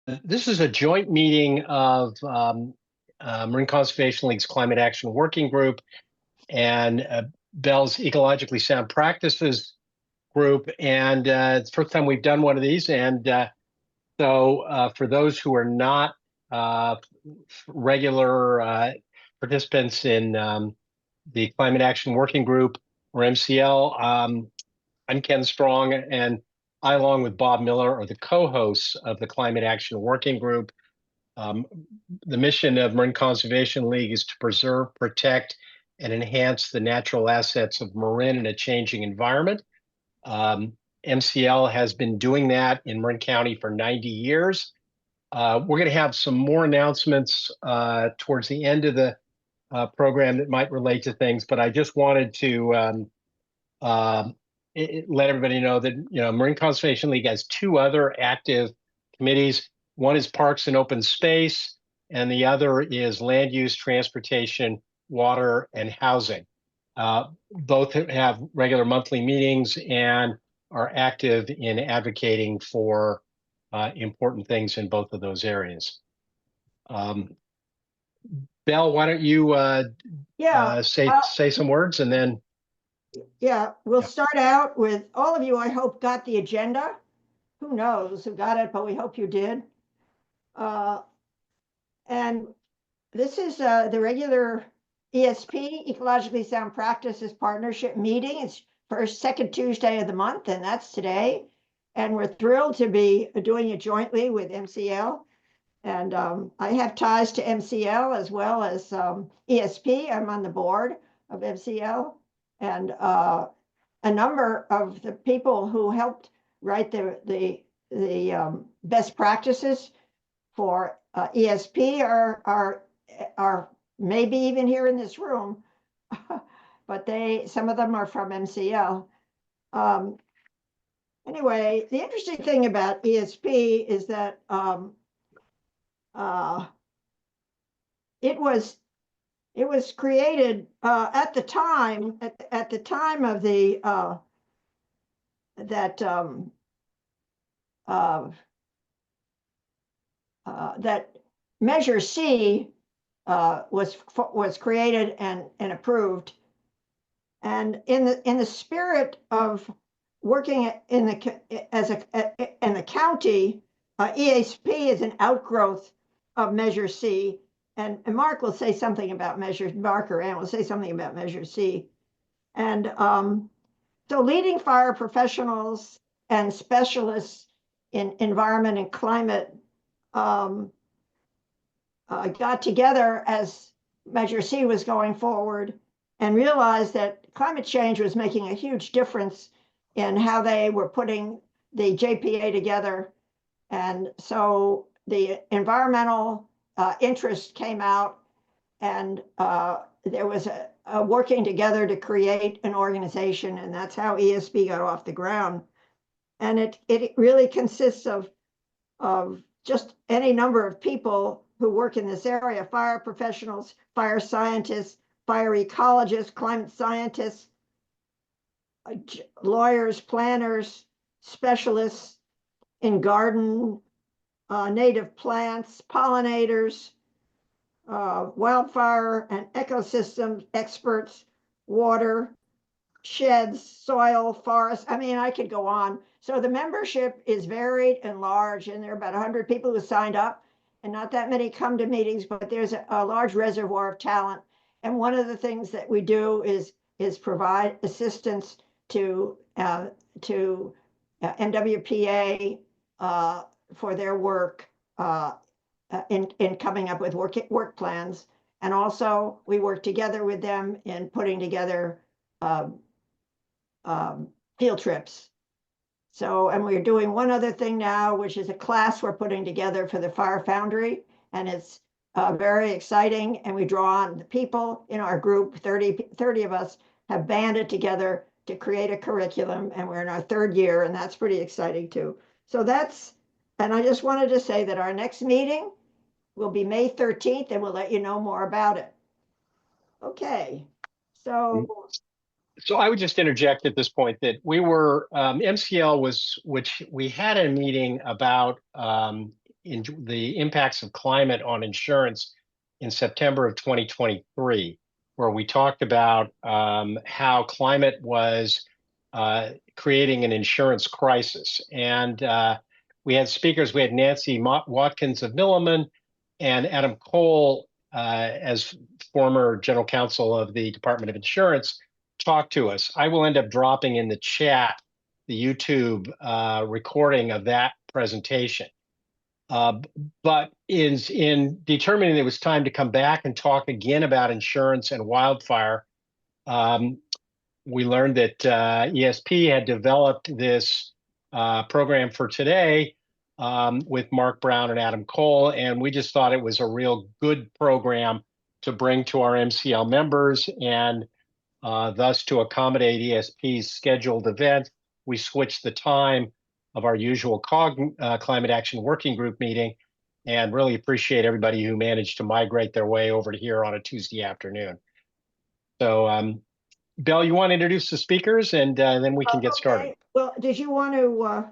This is a joint meeting of Marine Conservation League's Climate Action Working Group and Bell's Ecologically Sound Practices Group. And it's the first time we've done one of these. And so for those who are not regular participants in the Climate Action Working Group, or MCL, I'm Ken Strong, and I, along with Bob Miller, are the co-hosts of the Climate Action Working Group. The mission of Marine Conservation League is to preserve, protect, and enhance the natural assets of Marin in a changing environment. MCL has been doing that in Marin County for 90 years. We're going to have some more announcements towards the end of the program that might relate to things, but I just wanted to let everybody know that Marine Conservation League has two other active committees. One is Parks and Open Space, and the other is Land Use, Transportation, Water, and Housing. Both have regular monthly meetings and are active in advocating for important things in both of those areas. Belle, why don't you say some words, and then we'll start out with all of you. I hope got the agenda. Who knows who got it, but we hope you did. And this is the regular ESP, Ecologically Sound Practices Partnership meeting. It's second Tuesday of the month, and that's today. And we're thrilled to be doing it jointly with MCL. And I have ties to MCL as well as ESP. I'm on the board of MCL. And a number of the people who helped write the best practices for ESP are maybe even here in this room, but some of them are from MCL. Anyway, the interesting thing about ESP is that it was created at the time of the that Measure C was created and approved, and in the spirit of working in the county, ESP is an outgrowth of Measure C. And Mark will say something about Mark or Ann will say something about Measure C. And so leading fire professionals and specialists in environment and climate got together as Measure C was going forward and realized that climate change was making a huge difference in how they were putting the JPA together. And so the environmental interest came out, and there was a working together to create an organization, and that's how ESP got off the ground. And it really consists of just any number of people who work in this area: fire professionals, fire scientists, fire ecologists, climate scientists, lawyers, planners, specialists in garden, native plants, pollinators, wildfire and ecosystem experts, water, sheds, soil, forests. I mean, I could go on. So the membership is varied and large, and there are about 100 people who signed up, and not that many come to meetings, but there's a large reservoir of talent. And one of the things that we do is provide assistance to NWPA for their work in coming up with work plans. And also we work together with them in putting together field trips. So, and we're doing one other thing now, which is a class we're putting together for the Fire Foundry, and it's very exciting. And we draw on the people in our group. 30 of us have banded together to create a curriculum, and we're in our third year, and that's pretty exciting too. So and I just wanted to say that our next meeting will be May 13th, and we'll let you know more about it. Okay, so I would just interject at this point that we were, MCL was, which we had a meeting about the impacts of climate on insurance in September of 2023, where we talked about how climate was creating an insurance crisis. And we had speakers. We had Nancy Watkins of Milliman and Adam Cole, as former general counsel of the Department of Insurance, talk to us. I will end up dropping in the chat the YouTube recording of that presentation. But in determining it was time to come back and talk again about insurance and wildfire, we learned that ESP had developed this program for today with Mark Brown and Adam Cole, and we just thought it was a real good program to bring to our MCL members, and thus to accommodate ESP's scheduled event, we switched the time of our usual Climate Action Working Group meeting, and really appreciate everybody who managed to migrate their way over to here on a Tuesday afternoon. So, Bill, you want to introduce the speakers, and then we can get started. Well, did you want to?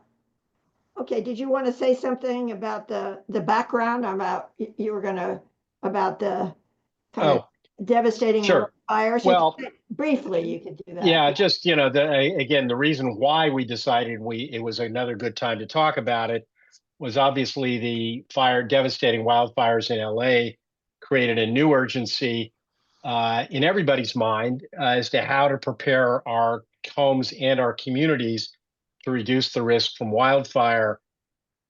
Did you want to say something about the background about you were going to about the kind of devastating fires? Well, briefly, you could do that. Yeah, just again, the reason why we decided it was another good time to talk about it was obviously the devastating wildfires in LA created a new urgency in everybody's mind as to how to prepare our homes and our communities to reduce the risk from wildfire.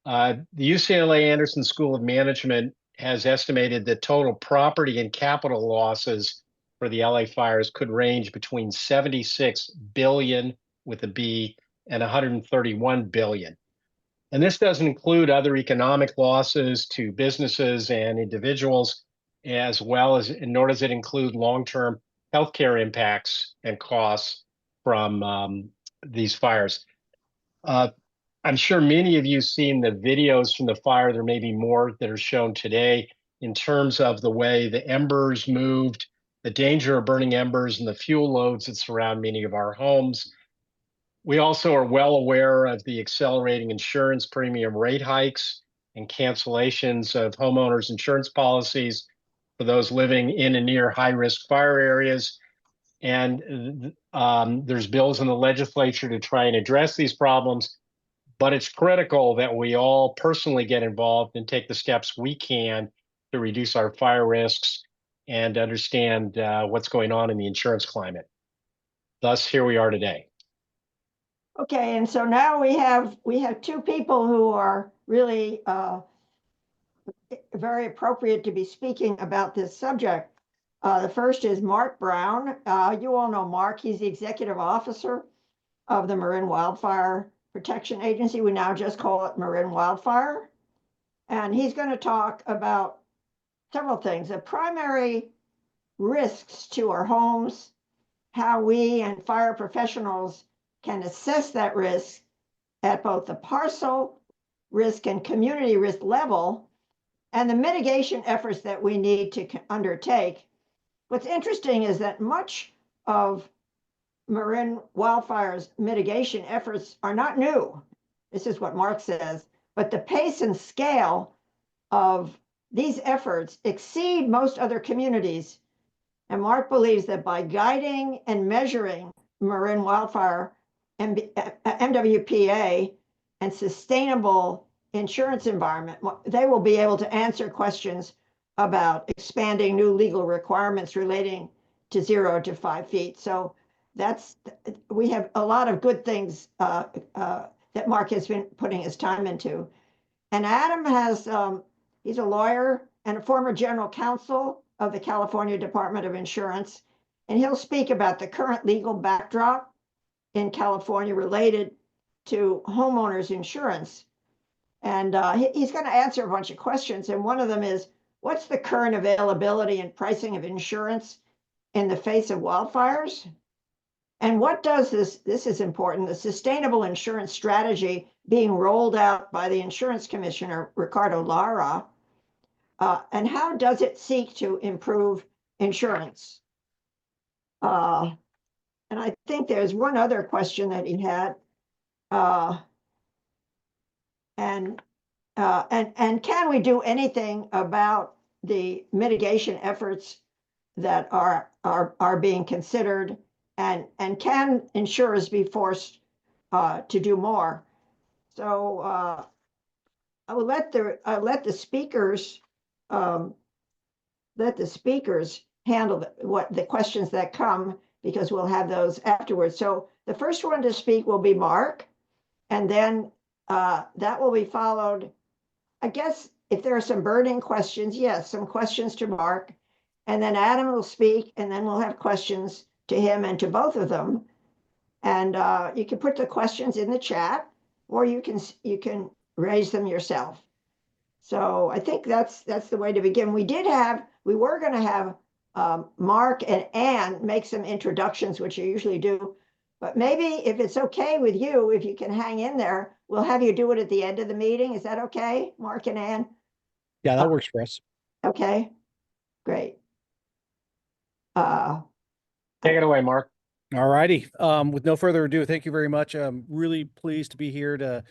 The UCLA Anderson School of Management has estimated that total property and capital losses for the LA fires could range between 76 billion with a B and 131 billion. And this doesn't include other economic losses to businesses and individuals, as well as, nor does it include long-term healthcare impacts and costs from these fires. I'm sure many of you have seen the videos from the fire. There may be more that are shown today in terms of the way the embers moved, the danger of burning embers, and the fuel loads that surround many of our homes. We also are well aware of the accelerating insurance premium rate hikes and cancellations of homeowners' insurance policies for those living in and near high-risk fire areas. And there's bills in the legislature to try and address these problems. But it's critical that we all personally get involved and take the steps we can to reduce our fire risks and understand what's going on in the insurance climate. Thus, here we are today. Okay, and so now we have two people who are really very appropriate to be speaking about this subject. The first is Mark Brown. You all know Mark. He's the executive officer of the Marin Wildfire Protection Agency. We now just call it Marin Wildfire. And he's going to talk about several things. The primary risks to our homes, how we and fire professionals can assess that risk at both the parcel risk and community risk level, and the mitigation efforts that we need to undertake. What's interesting is that much of Marin wildfires mitigation efforts are not new. This is what Mark says, but the pace and scale of these efforts exceed most other communities. And Mark believes that by guiding and measuring Marin wildfire MWPA and sustainable insurance environment, they will be able to answer questions about expanding new legal requirements relating to 0 to 5 feet. So we have a lot of good things that Mark has been putting his time into. And Adam has, he's a lawyer and a former general counsel of the California Department of Insurance, and he'll speak about the current legal backdrop in California related to homeowners insurance. And he's going to answer a bunch of questions, and one of them is, what's the current availability and pricing of insurance in the face of wildfires? And what does this is important, the sustainable insurance strategy being rolled out by the insurance commissioner, Ricardo Lara, and how does it seek to improve insurance? And I think there's one other question that he had. And And can we do anything about the mitigation efforts that are being considered, and can insurers be forced to do more? So I will let the speakers um, handle what the questions that come, because we'll have those afterwards. So the first one to speak will be Mark, and then that will be followed. I guess if there are some burning questions, yes, some questions to Mark, and then Adam will speak, and then we'll have questions to him and to both of them. And you can put the questions in the chat, or you can raise them yourself. So I think that's the way to begin. We were going to have Mark and Ann make some introductions, which you usually do. But maybe if it's okay with you, if you can hang in there, we'll have you do it at the end of the meeting. Is that okay, Mark and Ann? Yeah, that works for us. Okay, great. Take it away, Mark. All righty. With no further ado, thank you very much. I'm really pleased to be here to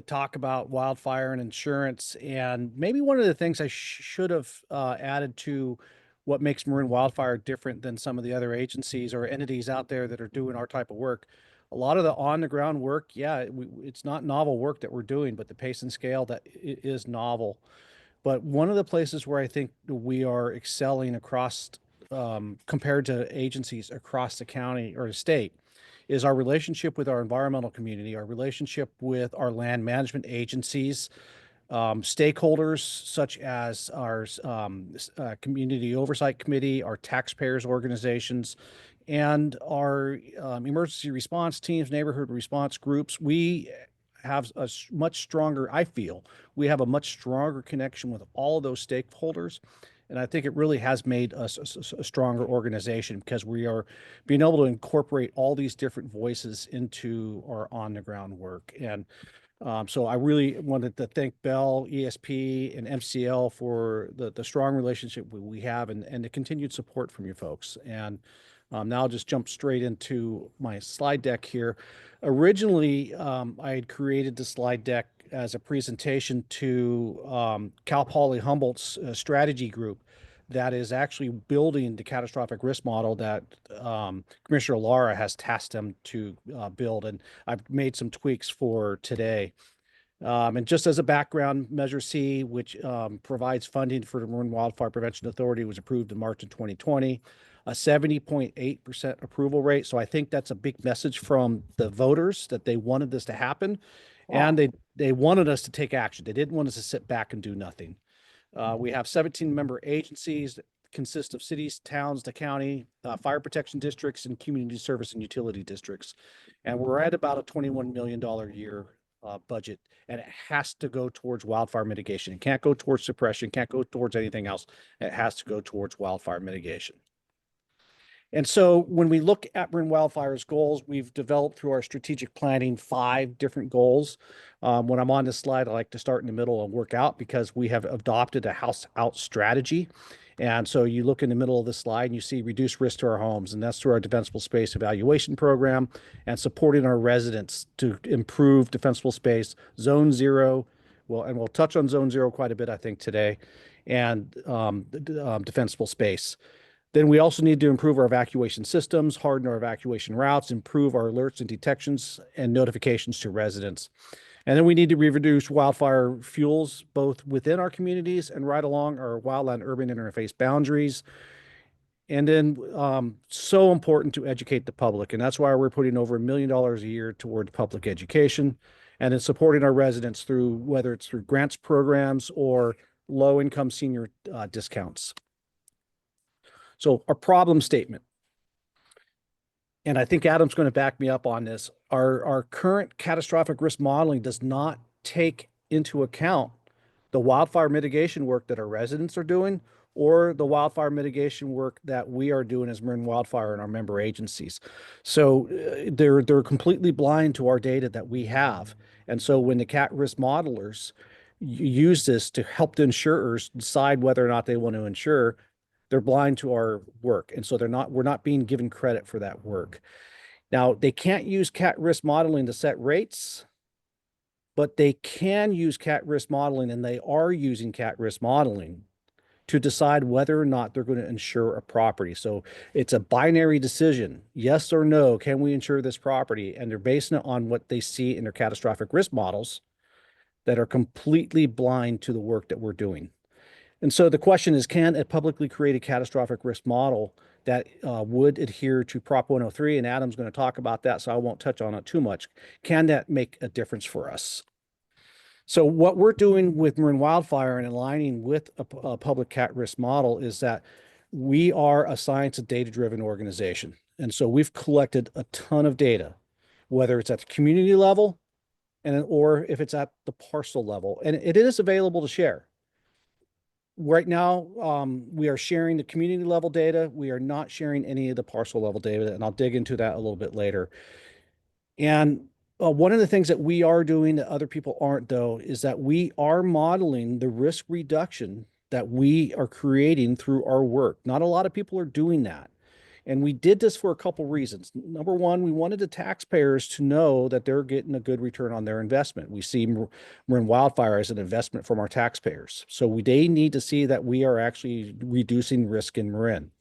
talk about wildfire and insurance. And maybe one of the things I should have added to what makes Marin Wildfire different than some of the other agencies or entities out there that are doing our type of work. A lot of the on-the-ground work, yeah, it's not novel work that we're doing, but the pace and scale that is novel. But one of the places where I think we are excelling across, compared to agencies across the county or the state, is our relationship with our environmental community, our relationship with our land management agencies, stakeholders such as our community oversight committee, our taxpayers organizations, and our emergency response teams, neighborhood response groups. We have a much stronger, I feel, we have a much stronger connection with all of those stakeholders. And I think it really has made us a stronger organization, because we are being able to incorporate all these different voices into our on-the-ground work. And so I really wanted to thank Bell, ESP, and MCL for the strong relationship we have, and the continued support from you folks. And now I'll just jump straight into my slide deck here. Originally, I had created the slide deck as a presentation to Cal Poly Humboldt's strategy group that is actually building the catastrophic risk model that Commissioner Lara has tasked them to build. And I've made some tweaks for today. And just as a background, Measure C, which provides funding for the Marin Wildfire Prevention Authority, was approved in March of 2020, a 70.8% approval rate. So I think that's a big message from the voters that they wanted this to happen. Wow. And they wanted us to take action. They didn't want us to sit back and do nothing. We have 17 member agencies that consist of cities, towns, the county, fire protection districts, and community service and utility districts. And we're at about a $21 million a year budget, and it has to go towards wildfire mitigation. It can't go towards suppression, can't go towards anything else. It has to go towards wildfire mitigation. And so when we look at Marin Wildfire's goals, we've developed through our strategic planning 5 different goals. When I'm on this slide, I like to start in the middle and work out, because we have adopted a house out strategy. And so you look in the middle of the slide and you see reduce risk to our homes, and that's through our defensible space evaluation program and supporting our residents to improve defensible space, zone 0. Well, and we'll touch on zone 0 quite a bit, I think, today, and defensible space. Then we also need to improve our evacuation systems, harden our evacuation routes, improve our alerts and detections and notifications to residents. And then we need to reduce wildfire fuels, both within our communities and right along our wildland urban interface boundaries. And then so important to educate the public. And that's why we're putting over $1 million a year toward public education, and then supporting our residents through, whether it's through grants programs or low-income senior discounts. So our problem statement, and I think Adam's going to back me up on this, our current catastrophic risk modeling does not take into account the wildfire mitigation work that our residents are doing, or the wildfire mitigation work that we are doing as Marin Wildfire and our member agencies. So they're completely blind to our data that we have. And so when the cat risk modelers use this to help the insurers decide whether or not they want to insure, they're blind to our work. And so we're not being given credit for that work. Now, they can't use cat risk modeling to set rates, but they can use cat risk modeling, and they are using cat risk modeling to decide whether or not they're going to insure a property. So it's a binary decision, yes or no, can we insure this property? And they're basing it on what they see in their catastrophic risk models that are completely blind to the work that we're doing. And so the question is, can a publicly created catastrophic risk model that would adhere to Prop 103, and Adam's going to talk about that, so I won't touch on it too much, can that make a difference for us? So what we're doing with Marin Wildfire and aligning with a public cat risk model is that we are a science and data-driven organization. And so we've collected a ton of data, whether it's at the community level or if it's at the parcel level, and it is available to share. Right now, we are sharing the community level data. We are not sharing any of the parcel level data, and I'll dig into that a little bit later. And one of the things that we are doing that other people aren't, though, is that we are modeling the risk reduction that we are creating through our work. Not a lot of people are doing that. And we did this for a couple reasons. Number one, we wanted the taxpayers to know that they're getting a good return on their investment. We see Marin Wildfire as an investment from our taxpayers. So they need to see that we are actually reducing risk in Marin.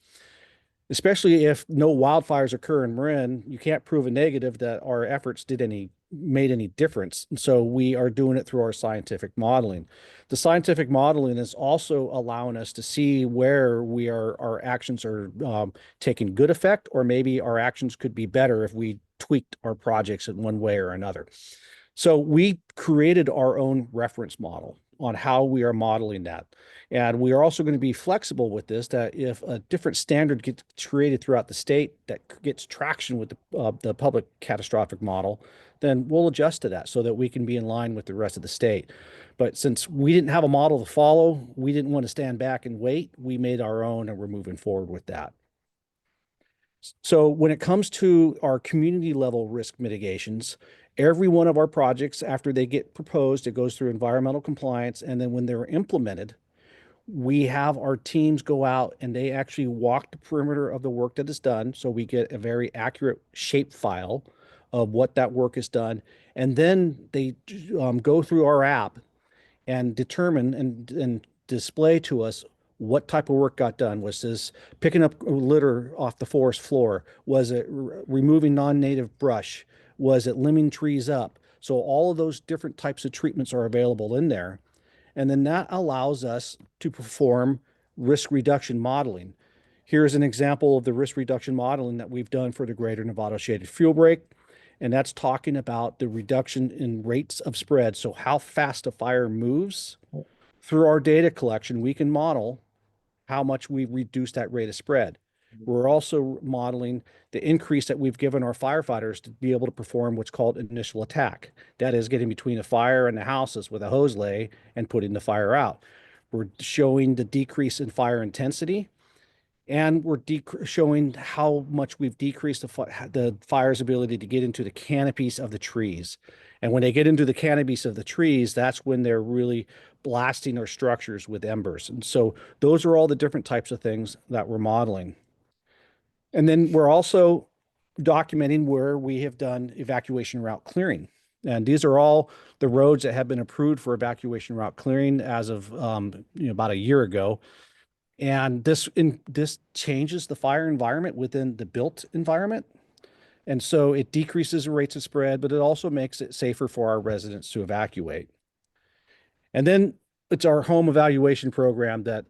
Especially if no wildfires occur in Marin, you can't prove a negative that our efforts made any difference. And so we are doing it through our scientific modeling. The scientific modeling is also allowing us to see where our actions are taking good effect, or maybe our actions could be better if we tweaked our projects in one way or another. So we created our own reference model on how we are modeling that. And we are also going to be flexible with this, that if a different standard gets created throughout the state that gets traction with the public catastrophic model, then we'll adjust to that so that we can be in line with the rest of the state. But since we didn't have a model to follow, we didn't want to stand back and wait. We made our own, and we're moving forward with that. So when it comes to our community level risk mitigations, every one of our projects, after they get proposed, it goes through environmental compliance. And then when they're implemented, we have our teams go out and they actually walk the perimeter of the work that is done. So we get a very accurate shape file of what that work is done. And then they go through our app and determine and display to us what type of work got done. Was this picking up litter off the forest floor? Was it removing non-native brush? Was it limbing trees up? So all of those different types of treatments are available in there. And then that allows us to perform risk reduction modeling. Here's an example of the risk reduction modeling that we've done for the Greater Nevada Shaded Fuel Break. And that's talking about the reduction in rates of spread. So how fast a fire moves. Through our data collection, we can model how much we reduce that rate of spread. We're also modeling the increase that we've given our firefighters to be able to perform what's called initial attack. That is getting between a fire and the houses with a hose lay and putting the fire out. We're showing the decrease in fire intensity, and we're showing how much we've decreased the fire's ability to get into the canopies of the trees. And when they get into the canopies of the trees, that's when they're really blasting our structures with embers. And so those are all the different types of things that we're modeling. And then we're also documenting where we have done evacuation route clearing. And these are all the roads that have been approved for evacuation route clearing as of about a year ago. And this changes the fire environment within the built environment. And so it decreases the rates of spread, but it also makes it safer for our residents to evacuate. And then it's our home evaluation program that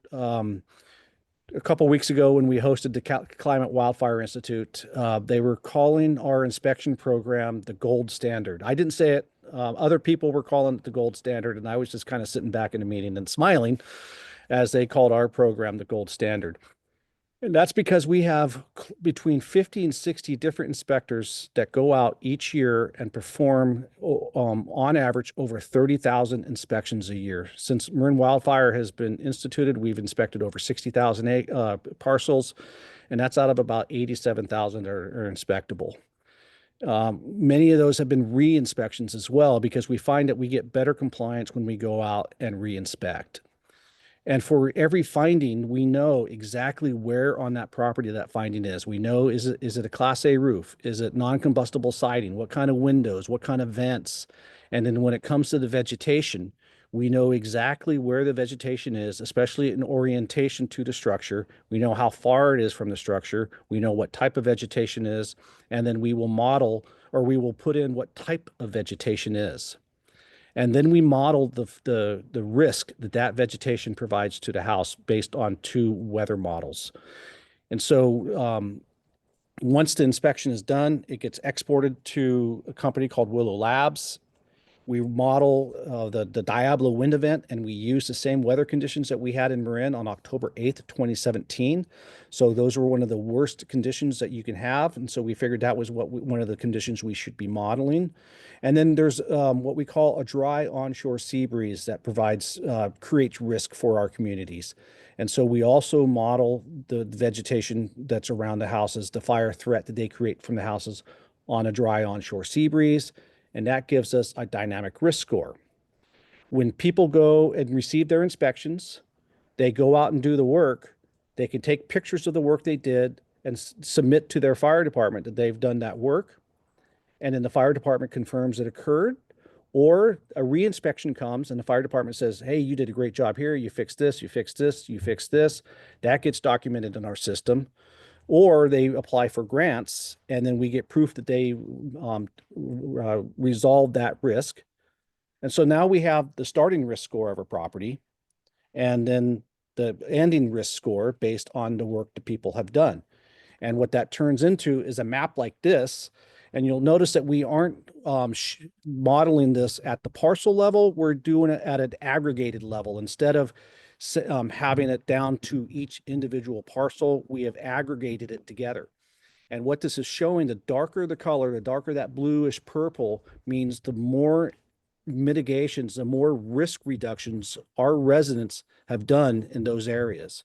a couple of weeks ago when we hosted the Climate Wildfire Institute, they were calling our inspection program the gold standard. I didn't say it. Other people were calling it the gold standard, and I was just kind of sitting back in the meeting and smiling as they called our program the gold standard. And that's because we have between 50 and 60 different inspectors that go out each year and perform, on average, over 30,000 inspections a year. Since Marin Wildfire has been instituted, we've inspected over 60,000 parcels, and that's out of about 87,000 that are inspectable. Many of those have been re-inspections as well, because we find that we get better compliance when we go out and re-inspect. And for every finding, we know exactly where on that property that finding is. We know, is it a Class A roof? Is it non-combustible siding? What kind of windows? What kind of vents? And then when it comes to the vegetation, we know exactly where the vegetation is, especially in orientation to the structure. We know how far it is from the structure. We know what type of vegetation is, and then we will model, or we will put in what type of vegetation is. And then we model the risk that that vegetation provides to the house based on 2 weather models. And so once the inspection is done, it gets exported to a company called Willow Labs. We model the Diablo wind event, and we use the same weather conditions that we had in Marin on October 8th, 2017. So those were one of the worst conditions that you can have. And so we figured that was one of the conditions we should be modeling. And then there's what we call a dry onshore sea breeze that creates risk for our communities. And so we also model the vegetation that's around the houses, the fire threat that they create from the houses on a dry onshore sea breeze. And that gives us a dynamic risk score. When people go and receive their inspections, they go out and do the work. They can take pictures of the work they did and submit to their fire department that they've done that work. And then the fire department confirms it occurred, or a re-inspection comes and the fire department says, hey, you did a great job here. You fixed this, you fixed this, you fixed this. That gets documented in our system. Or they apply for grants, and then we get proof that they resolved that risk. And so now we have the starting risk score of a property, and then the ending risk score based on the work that people have done. And what that turns into is a map like this. And you'll notice that we aren't modeling this at the parcel level. We're doing it at an aggregated level. Instead of having it down to each individual parcel, we have aggregated it together. And what this is showing, the darker the color, the darker that bluish purple, means the more mitigations, the more risk reductions our residents have done in those areas.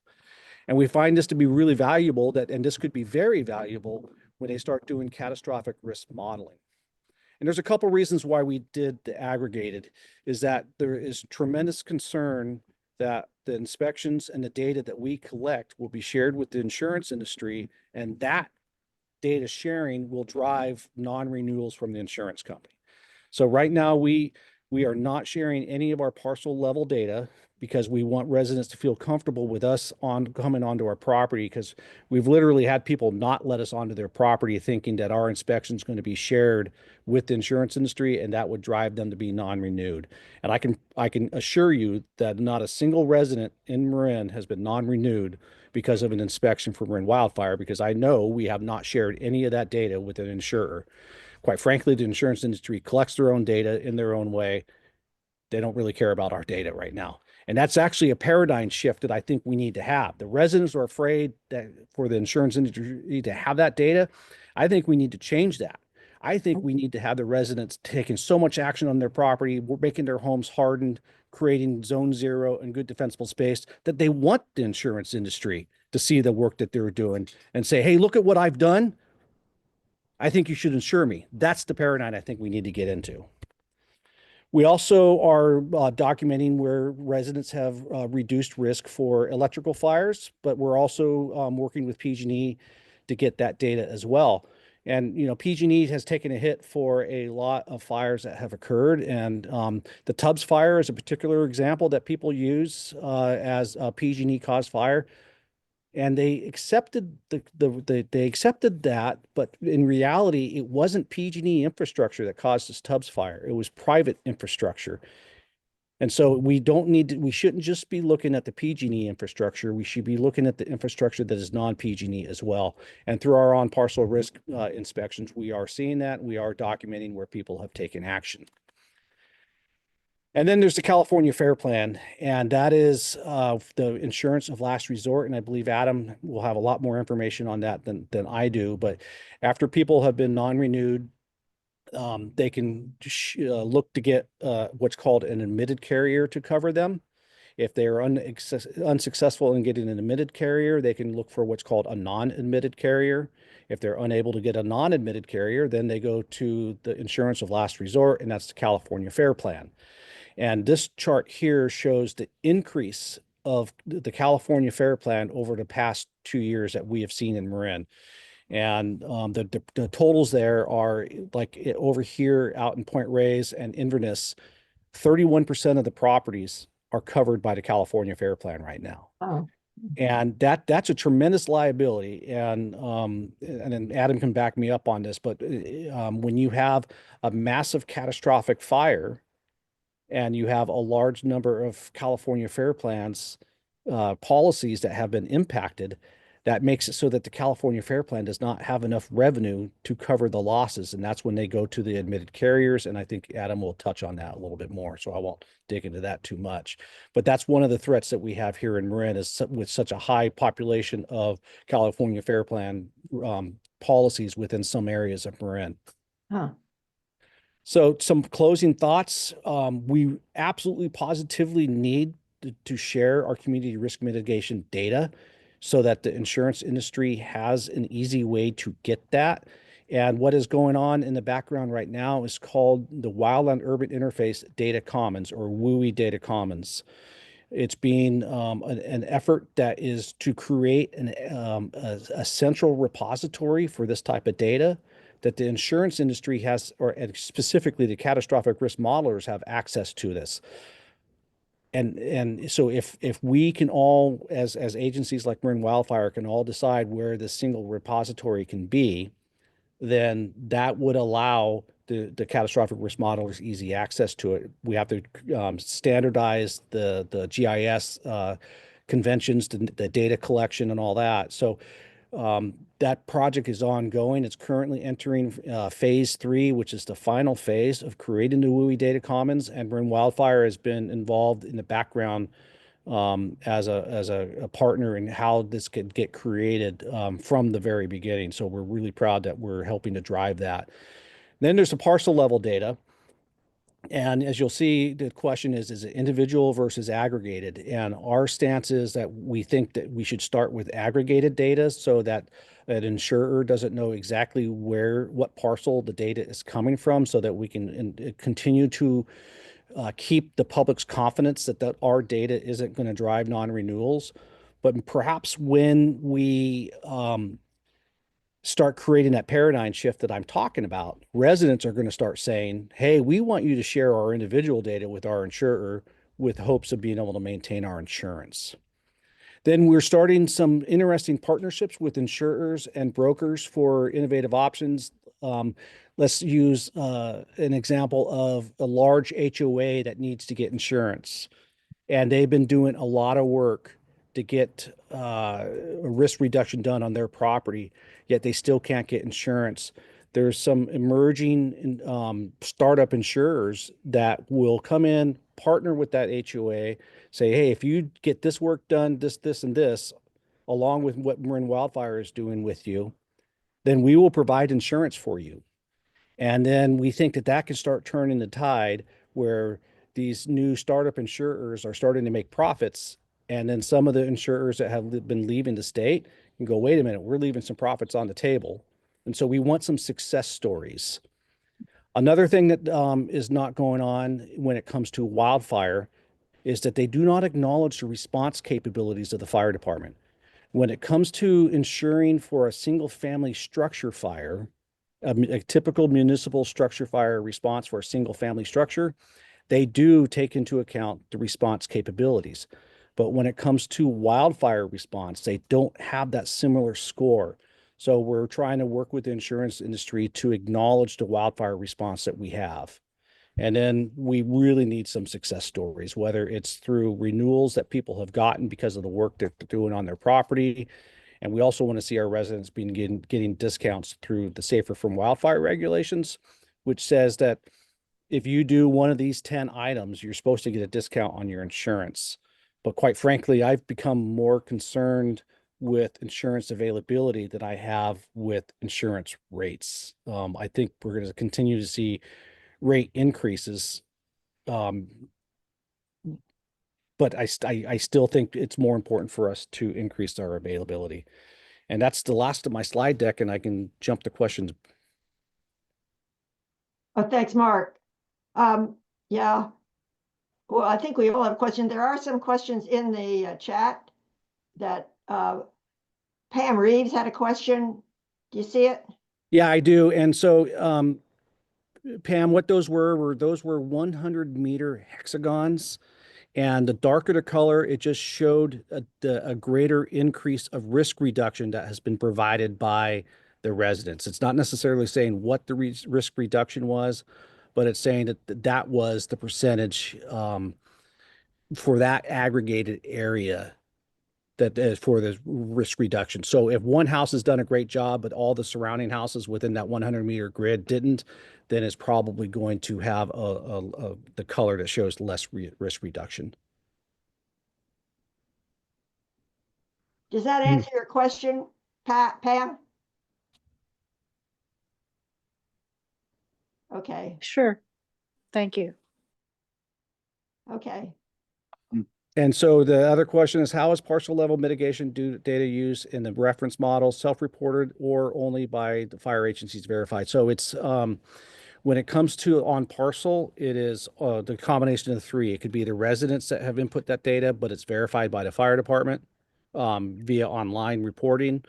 And we find this to be really valuable, and this could be very valuable when they start doing catastrophic risk modeling. And there's a couple reasons why we did the aggregated, is that there is tremendous concern that the inspections and the data that we collect will be shared with the insurance industry, and that data sharing will drive non-renewals from the insurance company. So right now we are not sharing any of our parcel level data because we want residents to feel comfortable with us coming onto our property, because we've literally had people not let us onto their property thinking that our inspection is going to be shared with the insurance industry, and that would drive them to be non-renewed. And I can assure you that not a single resident in Marin has been non-renewed because of an inspection for Marin wildfire, because I know we have not shared any of that data with an insurer. Quite frankly, the insurance industry collects their own data in their own way. They don't really care about our data right now. And that's actually a paradigm shift that I think we need to have. The residents are afraid that for the insurance industry to have that data. I think we need to change that. I think we need to have the residents taking so much action on their property, making their homes hardened, creating zone 0 and good defensible space, that they want the insurance industry to see the work that they're doing and say, hey, look at what I've done. I think you should insure me. That's the paradigm I think we need to get into. We also are documenting where residents have reduced risk for electrical fires, but we're also working with PG&E to get that data as well. And, you know, PG&E has taken a hit for a lot of fires that have occurred. And the Tubbs fire is a particular example that people use as a PG&E caused fire. And they accepted they accepted that, but in reality, it wasn't PG&E infrastructure that caused this Tubbs fire. It was private infrastructure. And so we shouldn't just be looking at the PG&E infrastructure. We should be looking at the infrastructure that is non-PG&E as well. And through our on-parcel risk inspections, we are seeing that. We are documenting where people have taken action. And then there's the California Fair Plan, and that is the insurance of last resort. And I believe Adam will have a lot more information on that than I do. But after people have been non-renewed, they can look to get what's called an admitted carrier to cover them. If they are unsuccessful in getting an admitted carrier, they can look for what's called a non-admitted carrier. If they're unable to get a non-admitted carrier, then they go to the insurance of last resort, and that's the California Fair Plan. And this chart here shows the increase of the California Fair Plan over the past 2 years that we have seen in Marin. And the totals there are like over here out in Point Reyes and Inverness, 31% of the properties are covered by the California Fair Plan right now. Oh. And that's a tremendous liability. And then Adam can back me up on this, but when you have a massive catastrophic fire and you have a large number of California Fair Plans policies that have been impacted, that makes it so that the California Fair Plan does not have enough revenue to cover the losses. And that's when they go to the admitted carriers. And I think Adam will touch on that a little bit more, so I won't dig into that too much. But that's one of the threats that we have here in Marin, is with such a high population of California Fair Plan policies within some areas of Marin. Huh. So some closing thoughts. We absolutely positively need to share our community risk mitigation data so that the insurance industry has an easy way to get that. And what is going on in the background right now is called the Wildland Urban Interface Data Commons, or WUI Data Commons. It's being an effort that is to create a central repository for this type of data that the insurance industry has, or specifically the catastrophic risk modelers have access to this. And so if we can all, as agencies like Marin Wildfire, can all decide where this single repository can be, then that would allow the catastrophic risk modelers easy access to it. We have to standardize the GIS conventions, the data collection and all that. So that project is ongoing. It's currently entering phase 3, which is the final phase of creating the WUI Data Commons, and Marin Wildfire has been involved in the background as a partner in how this could get created from the very beginning. So we're really proud that we're helping to drive that. Then there's the parcel level data. And as you'll see, the question is it individual versus aggregated? And our stance is that we think that we should start with aggregated data so that an insurer doesn't know exactly what parcel the data is coming from, so that we can continue to keep the public's confidence that our data isn't going to drive non-renewals. But perhaps when we start creating that paradigm shift that I'm talking about, residents are going to start saying, hey, we want you to share our individual data with our insurer with hopes of being able to maintain our insurance. Then we're starting some interesting partnerships with insurers and brokers for innovative options. Let's use an example of a large HOA that needs to get insurance. And they've been doing a lot of work to get a risk reduction done on their property, yet they still can't get insurance. There's some emerging startup insurers that will come in, partner with that HOA, say, hey, if you get this work done, this, and this, along with what Marin Wildfire is doing with you, then we will provide insurance for you. And then we think that can start turning the tide, where these new startup insurers are starting to make profits. And then some of the insurers that have been leaving the state can go, wait a minute, we're leaving some profits on the table. And so we want some success stories. Another thing that is not going on when it comes to wildfire is that they do not acknowledge the response capabilities of the fire department. When it comes to insuring for a single family structure fire, a typical municipal structure fire response for a single family structure, they do take into account the response capabilities. But when it comes to wildfire response, they don't have that similar score. So we're trying to work with the insurance industry to acknowledge the wildfire response that we have. And then we really need some success stories, whether it's through renewals that people have gotten because of the work they're doing on their property. And we also want to see our residents getting discounts through the Safer from Wildfire regulations, which says that if you do one of these 10 items, you're supposed to get a discount on your insurance. But quite frankly, I've become more concerned with insurance availability than I have with insurance rates. I think we're going to continue to see rate increases. But I still think it's more important for us to increase our availability. And that's the last of my slide deck, and I can jump to questions. Oh, thanks, Mark. Yeah. Well, I think we all have questions. There are some questions in the chat that Pam Reeves had a question. Do you see it? Yeah, I do. And so, Pam, what those were those were 100-meter hexagons. And the darker the color, it just showed a greater increase of risk reduction that has been provided by the residents. It's not necessarily saying what the risk reduction was, but it's saying that that was the percentage for that aggregated area that is for the risk reduction. So if one house has done a great job, but all the surrounding houses within that 100-meter grid didn't, then it's probably going to have the color that shows less risk reduction. Does that answer your question, Pam? Okay, Sure. Thank you. okay. And so the other question is, how is partial level mitigation data used in the reference model, self-reported or only by the fire agencies verified? So it's when it comes to on parcel, it is the combination of the three. It could be the residents that have input that data, but it's verified by the fire department via online reporting,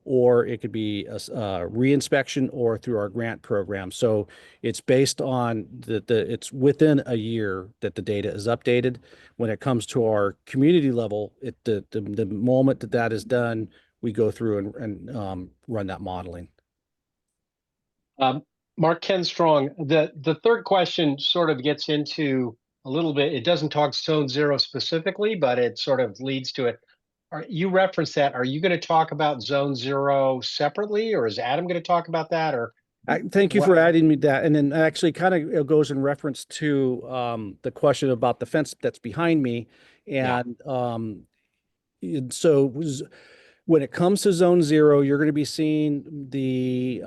or it could be a re-inspection or through our grant program. So it's based on it's within a year that the data is updated. When it comes to our community level, the moment that is done, we go through and run that modeling. Mark, Ken Strong, the third question sort of gets into a little bit, it doesn't talk zone zero specifically, but it sort of leads to it. You referenced that. Are you going to talk about zone zero separately, or is Adam going to talk about that? Or Thank you for adding me that. And then actually kind of goes in reference to the question about the fence that's behind me. And so when it comes to zone zero, you're going to be seeing the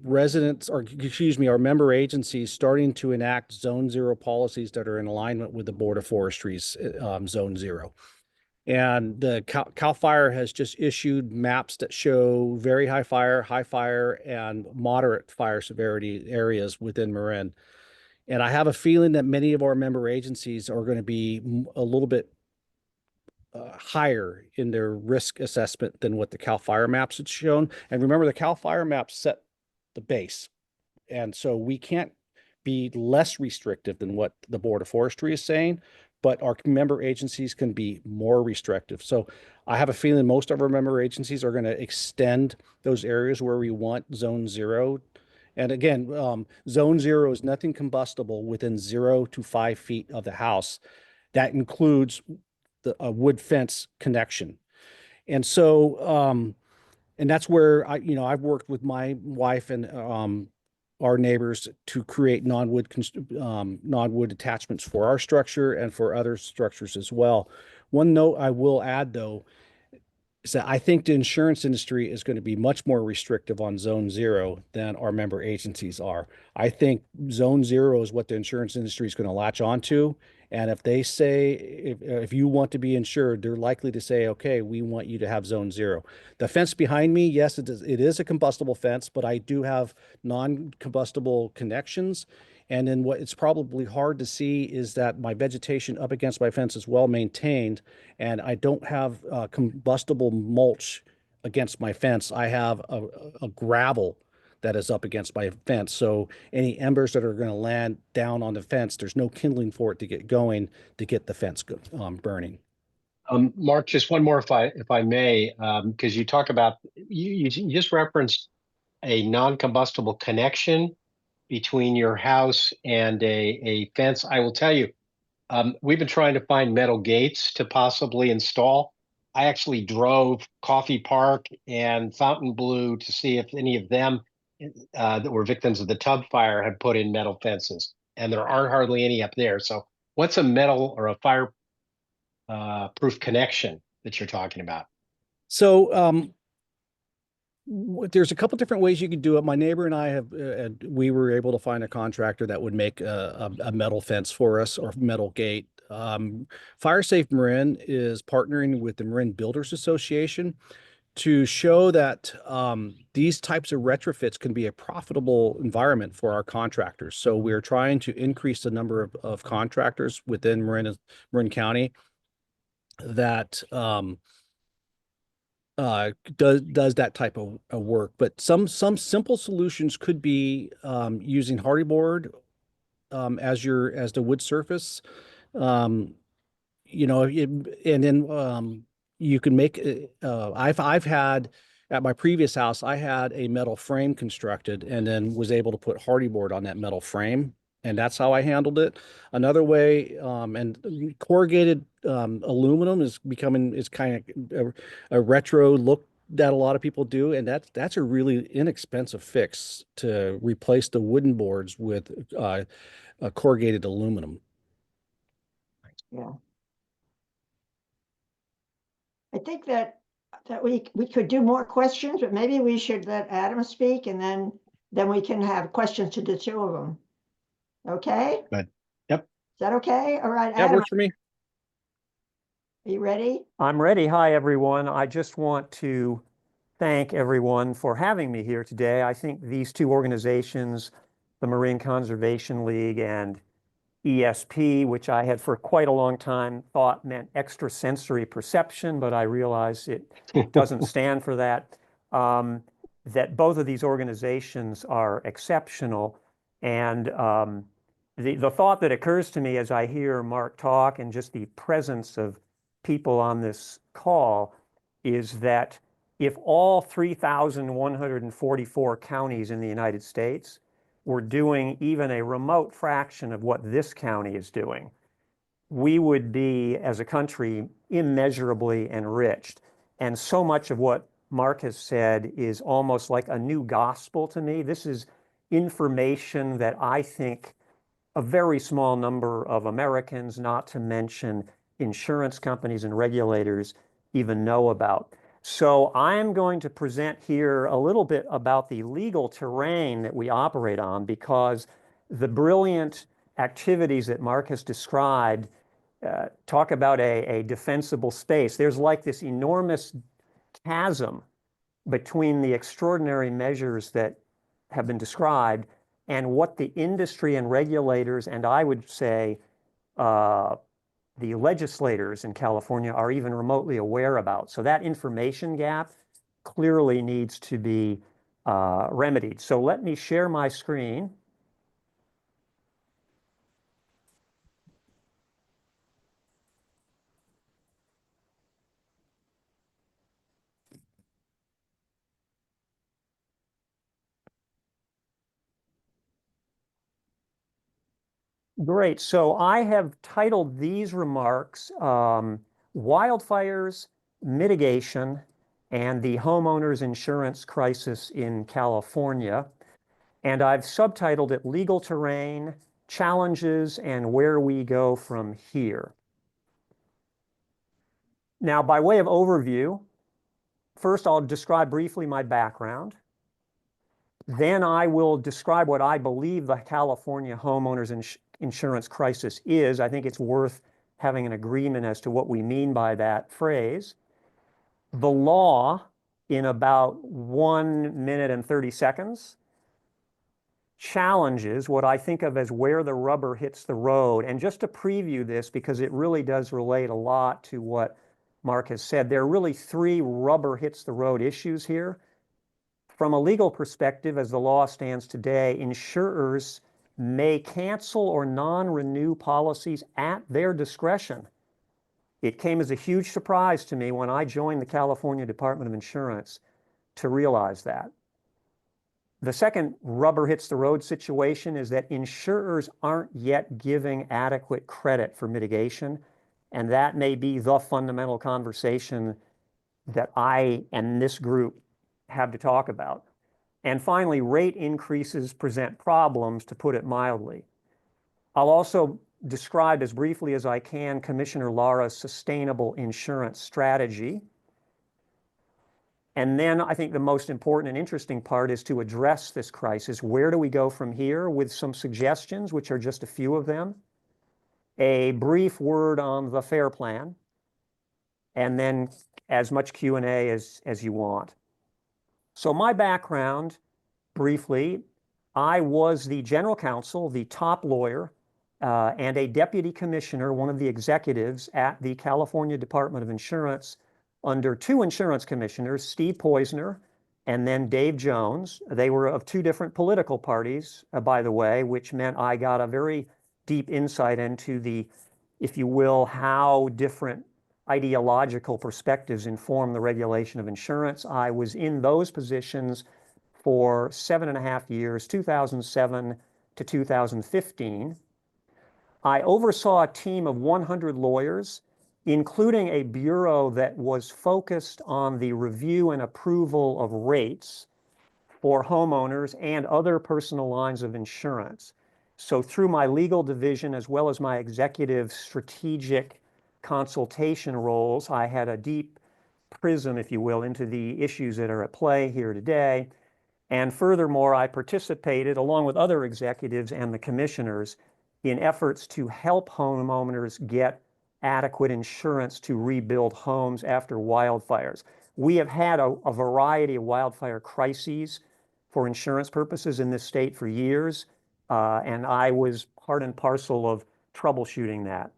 residents, or excuse me, our member agencies starting to enact zone zero policies that are in alignment with the Board of Forestry's zone zero. And the CAL FIRE has just issued maps that show very high fire, and moderate fire severity areas within Marin. And I have a feeling that many of our member agencies are going to be a little bit higher in their risk assessment than what the CAL FIRE maps had shown. And remember, the CAL FIRE maps set the base. And so we can't be less restrictive than what the Board of Forestry is saying, but our member agencies can be more restrictive. So I have a feeling most of our member agencies are going to extend those areas where we want zone zero. And again, zone zero is nothing combustible within 0 to 5 feet of the house. That includes the wood fence connection. And so, and that's where I've worked with my wife and our neighbors to create non-wood attachments for our structure and for other structures as well. One note I will add, though, is that I think the insurance industry is going to be much more restrictive on zone zero than our member agencies are. I think zone zero is what the insurance industry is going to latch onto. And if they say, if you want to be insured, they're likely to say, okay, we want you to have zone zero. The fence behind me, yes, it is a combustible fence, but I do have non-combustible connections. And then what it's probably hard to see is that my vegetation up against my fence is well maintained, and I don't have combustible mulch against my fence. I have a gravel that is up against my fence. So any embers that are going to land down on the fence, there's no kindling for it to get going to get the fence burning. Mark, just one more, if I may, because you talk about you just referenced a non-combustible connection between your house and a fence. I will tell you, we've been trying to find metal gates to possibly install. I actually drove Coffee Park and Fontainebleau to see if any of them that were victims of the tub fire had put in metal fences, and there aren't hardly any up there. So what's a metal or a fire proof connection that you're talking about? So there's a couple different ways you could do it. My neighbor and I we were able to find a contractor that would make a metal fence for us, or metal gate. Fire Safe Marin is partnering with the Marin Builders Association to show that these types of retrofits can be a profitable environment for our contractors. So we're trying to increase the number of contractors within Marin County that does that type of work. But some simple solutions could be using hardy board as the wood surface. Um, and then you can make. I've had at my previous house, I had a metal frame constructed, and then was able to put hardy board on that metal frame, and that's how I handled it. Another way, and corrugated aluminum is kind of a retro look that a lot of people do, and that's a really inexpensive fix to replace the wooden boards with corrugated aluminum. Yeah. I think that we could do more questions, but maybe we should let Adam speak, and then we can have questions to the two of them. Okay? But yep. Is that okay? All right, That Adam, works for me. are you ready? I'm ready. Hi, everyone. I just want to thank everyone for having me here today. I think these two organizations, the Marine Conservation League and ESP, which I had for quite a long time thought meant extrasensory perception, but I realize it doesn't stand for that, that both of these organizations are exceptional. And the thought that occurs to me as I hear Mark talk and just the presence of people on this call is that if all 3,144 counties in the United States were doing even a remote fraction of what this county is doing, we would be, as a country, immeasurably enriched. And so much of what Mark has said is almost like a new gospel to me. This is information that I think a very small number of Americans, not to mention insurance companies and regulators, even know about. So I'm going to present here a little bit about the legal terrain that we operate on, because the brilliant activities that Mark has described talk about a defensible space. There's like this enormous chasm between the extraordinary measures that have been described and what the industry and regulators, and I would say the legislators in California, are even remotely aware about. So that information gap clearly needs to be remedied. So let me share my screen. Great. So I have titled these remarks Wildfires, Mitigation, and the Homeowners Insurance Crisis in California. And I've subtitled it Legal Terrain, Challenges, and Where We Go From Here. Now, by way of overview, first I'll describe briefly my background. Then I will describe what I believe the California homeowners insurance crisis is. I think it's worth having an agreement as to what we mean by that phrase. The law, in about 1 minute and 30 seconds, challenges what I think of as where the rubber hits the road. And just to preview this, because it really does relate a lot to what Mark has said, there are really 3 rubber hits the road issues here. From a legal perspective, as the law stands today, insurers may cancel or non-renew policies at their discretion. It came as a huge surprise to me when I joined the California Department of Insurance to realize that. The second rubber hits the road situation is that insurers aren't yet giving adequate credit for mitigation, and that may be the fundamental conversation that I and this group have to talk about. And finally, rate increases present problems, to put it mildly. I'll also describe as briefly as I can Commissioner Lara's sustainable insurance strategy. And then I think the most important and interesting part is to address this crisis. Where do we go from here, with some suggestions, which are just a few of them, a brief word on the FAIR plan, and then as much Q&A as you want. So my background, briefly, I was the general counsel, the top lawyer, and a deputy commissioner, one of the executives at the California Department of Insurance under two insurance commissioners, Steve Poizner and then Dave Jones. They were of two different political parties, by the way, which meant I got a very deep insight into the, if you will, how different ideological perspectives inform the regulation of insurance. I was in those positions for 7.5 years, 2007 to 2015. I oversaw a team of 100 lawyers, including a bureau that was focused on the review and approval of rates for homeowners and other personal lines of insurance. So through my legal division, as well as my executive strategic consultation roles, I had a deep prism, if you will, into the issues that are at play here today. And furthermore, I participated, along with other executives and the commissioners, in efforts to help homeowners get adequate insurance to rebuild homes after wildfires. We have had a variety of wildfire crises for insurance purposes in this state for years, and I was part and parcel of troubleshooting that.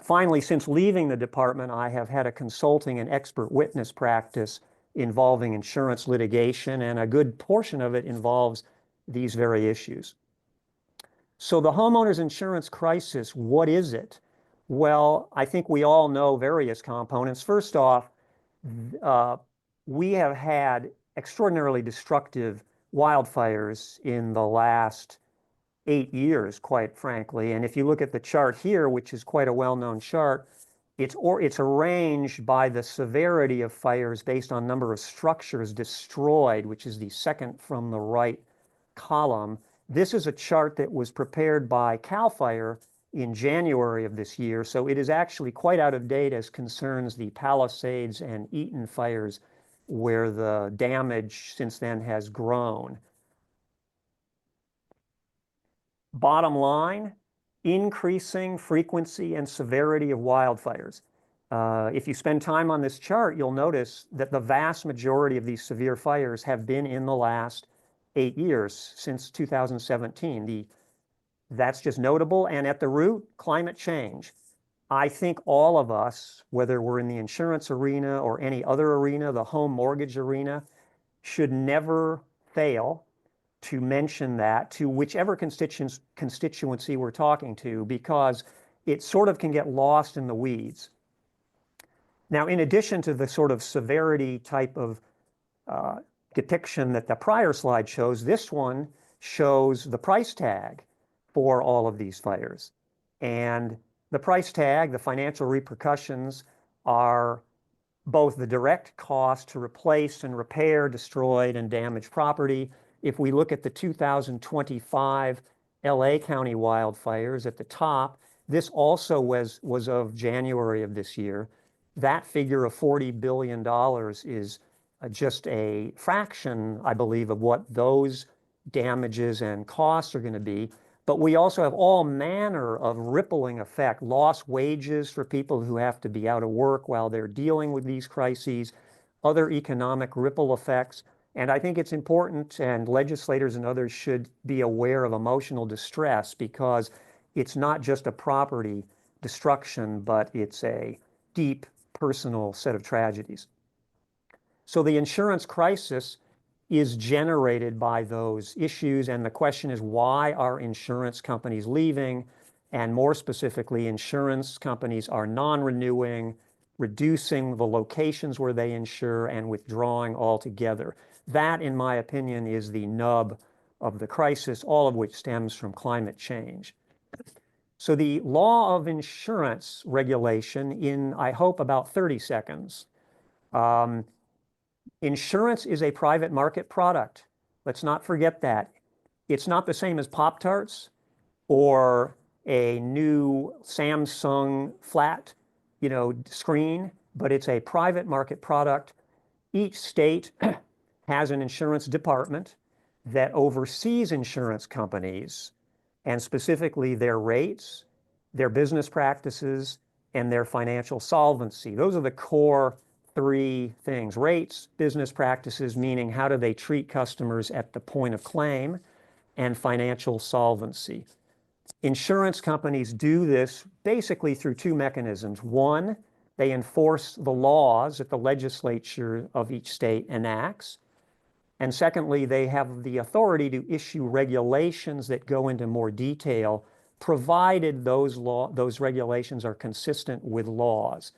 Finally, since leaving the department, I have had a consulting and expert witness practice involving insurance litigation, and a good portion of it involves these very issues. So the homeowners insurance crisis, what is it? Well, I think we all know various components. First off, we have had extraordinarily destructive wildfires in the last 8 years, quite frankly. And if you look at the chart here, which is quite a well-known chart, it's arranged by the severity of fires based on number of structures destroyed, which is the second from the right column. This is a chart that was prepared by CAL FIRE in January of this year, so it is actually quite out of date as concerns the Palisades and Eaton fires, where the damage since then has grown. Bottom line, increasing frequency and severity of wildfires. If you spend time on this chart, you'll notice that the vast majority of these severe fires have been in the last 8 years, since 2017. That's just notable, and at the root, climate change. I think all of us, whether we're in the insurance arena or any other arena, the home mortgage arena, should never fail to mention that to whichever constituency we're talking to, because it sort of can get lost in the weeds. Now, in addition to the sort of severity type of depiction that the prior slide shows, this one shows the price tag for all of these fires. And the price tag, the financial repercussions, are both the direct cost to replace and repair destroyed and damaged property. If we look at the 2025 LA County wildfires at the top, this also was of January of this year. That figure of $40 billion is just a fraction, I believe, of what those damages and costs are going to be. But we also have all manner of rippling effect, lost wages for people who have to be out of work while they're dealing with these crises, other economic ripple effects. And I think it's important, and legislators and others should be aware of emotional distress, because it's not just a property destruction, but it's a deep personal set of tragedies. So the insurance crisis is generated by those issues, and the question is, why are insurance companies leaving? And more specifically, insurance companies are non-renewing, reducing the locations where they insure, and withdrawing altogether. That, in my opinion, is the nub of the crisis, all of which stems from climate change. So the law of insurance regulation, in, I hope, about 30 seconds. Insurance is a private market product. Let's not forget that. It's not the same as Pop-Tarts or a new Samsung flat, screen, but it's a private market product. Each state has an insurance department that oversees insurance companies, and specifically their rates, their business practices, and their financial solvency. Those are the core 3 things: rates, business practices, meaning how do they treat customers at the point of claim, and financial solvency. Insurance companies do this basically through 2 mechanisms. One, They enforce the laws that the legislature of each state enacts. And secondly, they have the authority to issue regulations that go into more detail, provided those regulations are consistent with laws.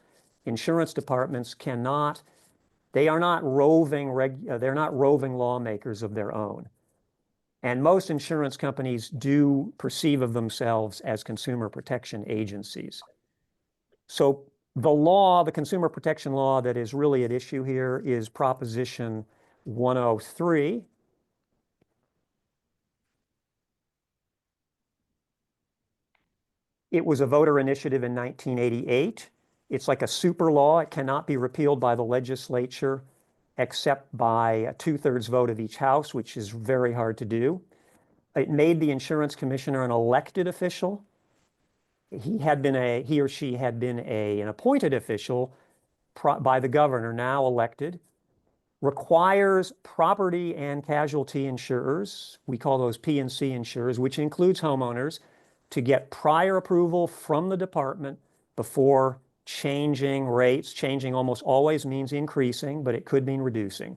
Insurance departments cannot, they are not they're not roving lawmakers of their own. And most insurance companies do perceive of themselves as consumer protection agencies. So the law, the consumer protection law that is really at issue here is Proposition 103. It was a voter initiative in 1988. It's like a super law. It cannot be repealed by the legislature except by a 2/3 vote of each house, which is very hard to do. It made the insurance commissioner an elected official. He or she had been an appointed official by the governor, now elected. Requires property and casualty insurers, we call those P&C insurers, which includes homeowners, to get prior approval from the department before changing rates. Changing almost always means increasing, but it could mean reducing.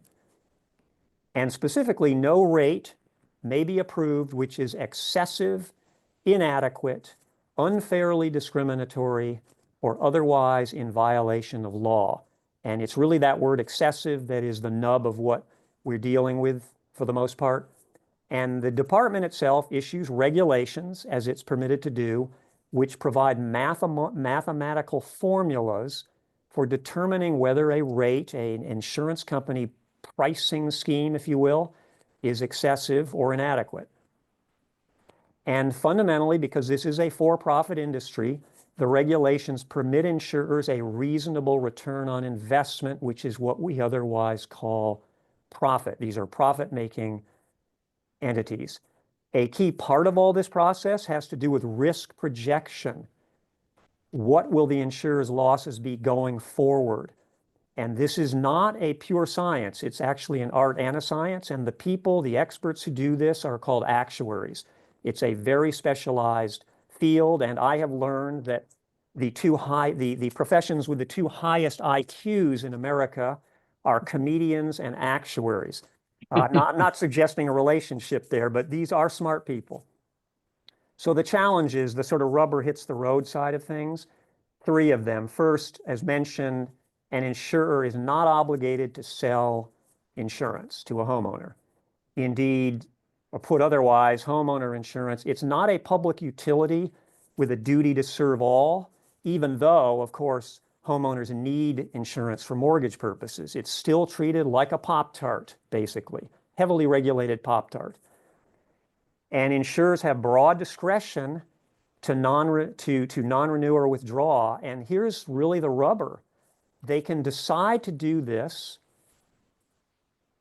And specifically, no rate may be approved which is excessive, inadequate, unfairly discriminatory, or otherwise in violation of law. And it's really that word excessive that is the nub of what we're dealing with for the most part. And the department itself issues regulations, as it's permitted to do, which provide mathematical formulas for determining whether a rate, an insurance company pricing scheme, if you will, is excessive or inadequate. And fundamentally, because this is a for-profit industry, the regulations permit insurers a reasonable return on investment, which is what we otherwise call profit. These are profit-making entities. A key part of all this process has to do with risk projection. What will the insurer's losses be going forward? And this is not a pure science. It's actually an art and a science. And the people, the experts who do this are called actuaries. It's a very specialized field. And I have learned that the professions with the two highest IQs in America are comedians and actuaries. I'm not suggesting a relationship there, but these are smart people. So the challenge is the sort of rubber hits the road side of things. Three of them. First, as mentioned, an insurer is not obligated to sell insurance to a homeowner. Indeed, or put otherwise, homeowner insurance, it's not a public utility with a duty to serve all, even though, of course, homeowners need insurance for mortgage purposes. It's still treated like a Pop-Tart, basically, heavily regulated Pop-Tart. And insurers have broad discretion to non-renew or withdraw. And here's really the rubber. They can decide to do this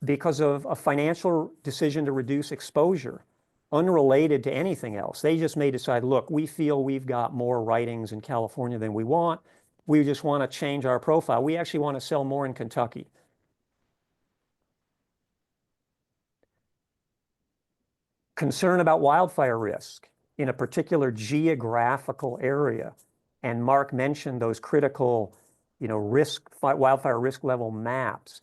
because of a financial decision to reduce exposure, unrelated to anything else. They just may decide, look, we feel we've got more writings in California than we want. We just want to change our profile. We actually want to sell more in Kentucky. Concern about wildfire risk in a particular geographical area. And Mark mentioned those critical, wildfire risk level maps.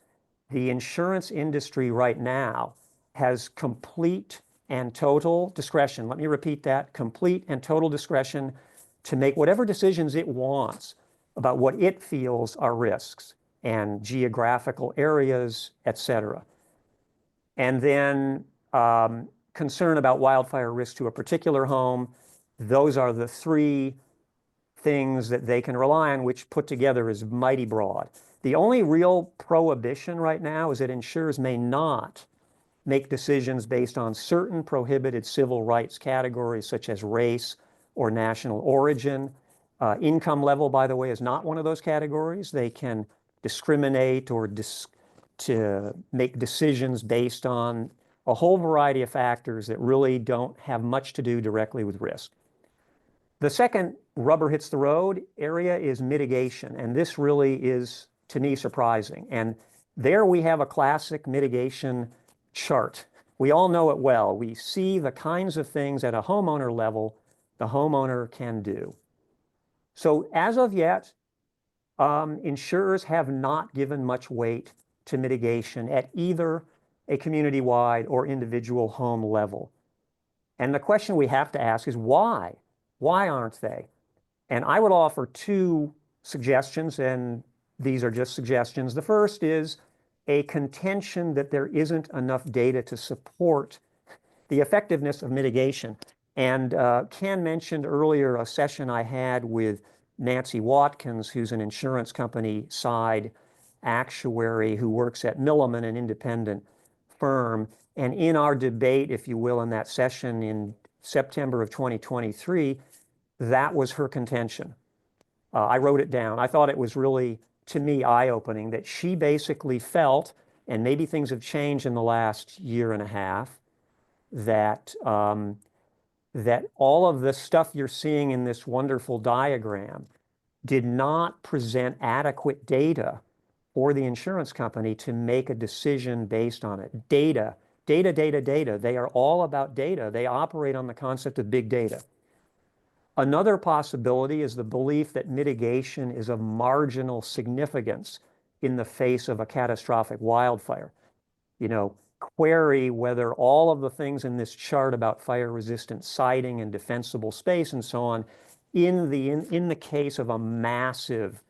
The insurance industry right now has complete and total discretion. Let me repeat that, complete and total discretion to make whatever decisions it wants about what it feels are risks and geographical areas, et cetera. And then concern about wildfire risk to a particular home. Those are the three things that they can rely on, which put together is mighty broad. The only real prohibition right now is that insurers may not make decisions based on certain prohibited civil rights categories, such as race or national origin. Income level, by the way, is not one of those categories. They can discriminate or to make decisions based on a whole variety of factors that really don't have much to do directly with risk. The second rubber hits the road area is mitigation. And this really is, to me, surprising. And there we have a classic mitigation chart. We all know it well. We see the kinds of things at a homeowner level the homeowner can do. So as of yet, insurers have not given much weight to mitigation at either a community-wide or individual home level. And the question we have to ask is why? Why aren't they? And I would offer two suggestions, and these are just suggestions. The first is a contention that there isn't enough data to support the effectiveness of mitigation. And Ken mentioned earlier a session I had with Nancy Watkins, who's an insurance company side actuary who works at Milliman, an independent firm. And in our debate, if you will, in that session in September of 2023, that was her contention. I wrote it down. I thought it was really, to me, eye-opening that she basically felt, and maybe things have changed in the last year and a half, that that all of the stuff you're seeing in this wonderful diagram did not present adequate data for the insurance company to make a decision based on it. Data, data, data, data. They are all about data. They operate on the concept of big data. Another possibility is the belief that mitigation is of marginal significance in the face of a catastrophic wildfire. You know, query whether all of the things in this chart about fire-resistant siding and defensible space and so on, in the case of a massive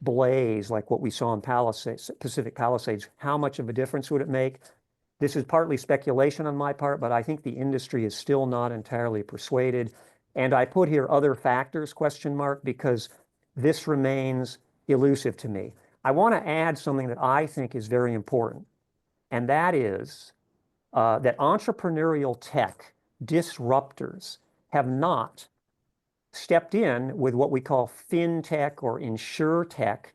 blaze like what we saw in Pacific Palisades, how much of a difference would it make? This is partly speculation on my part, but I think the industry is still not entirely persuaded. And I put here other factors, question mark, because this remains elusive to me. I want to add something that I think is very important, and that is that entrepreneurial tech disruptors have not stepped in with what we call fintech or insurtech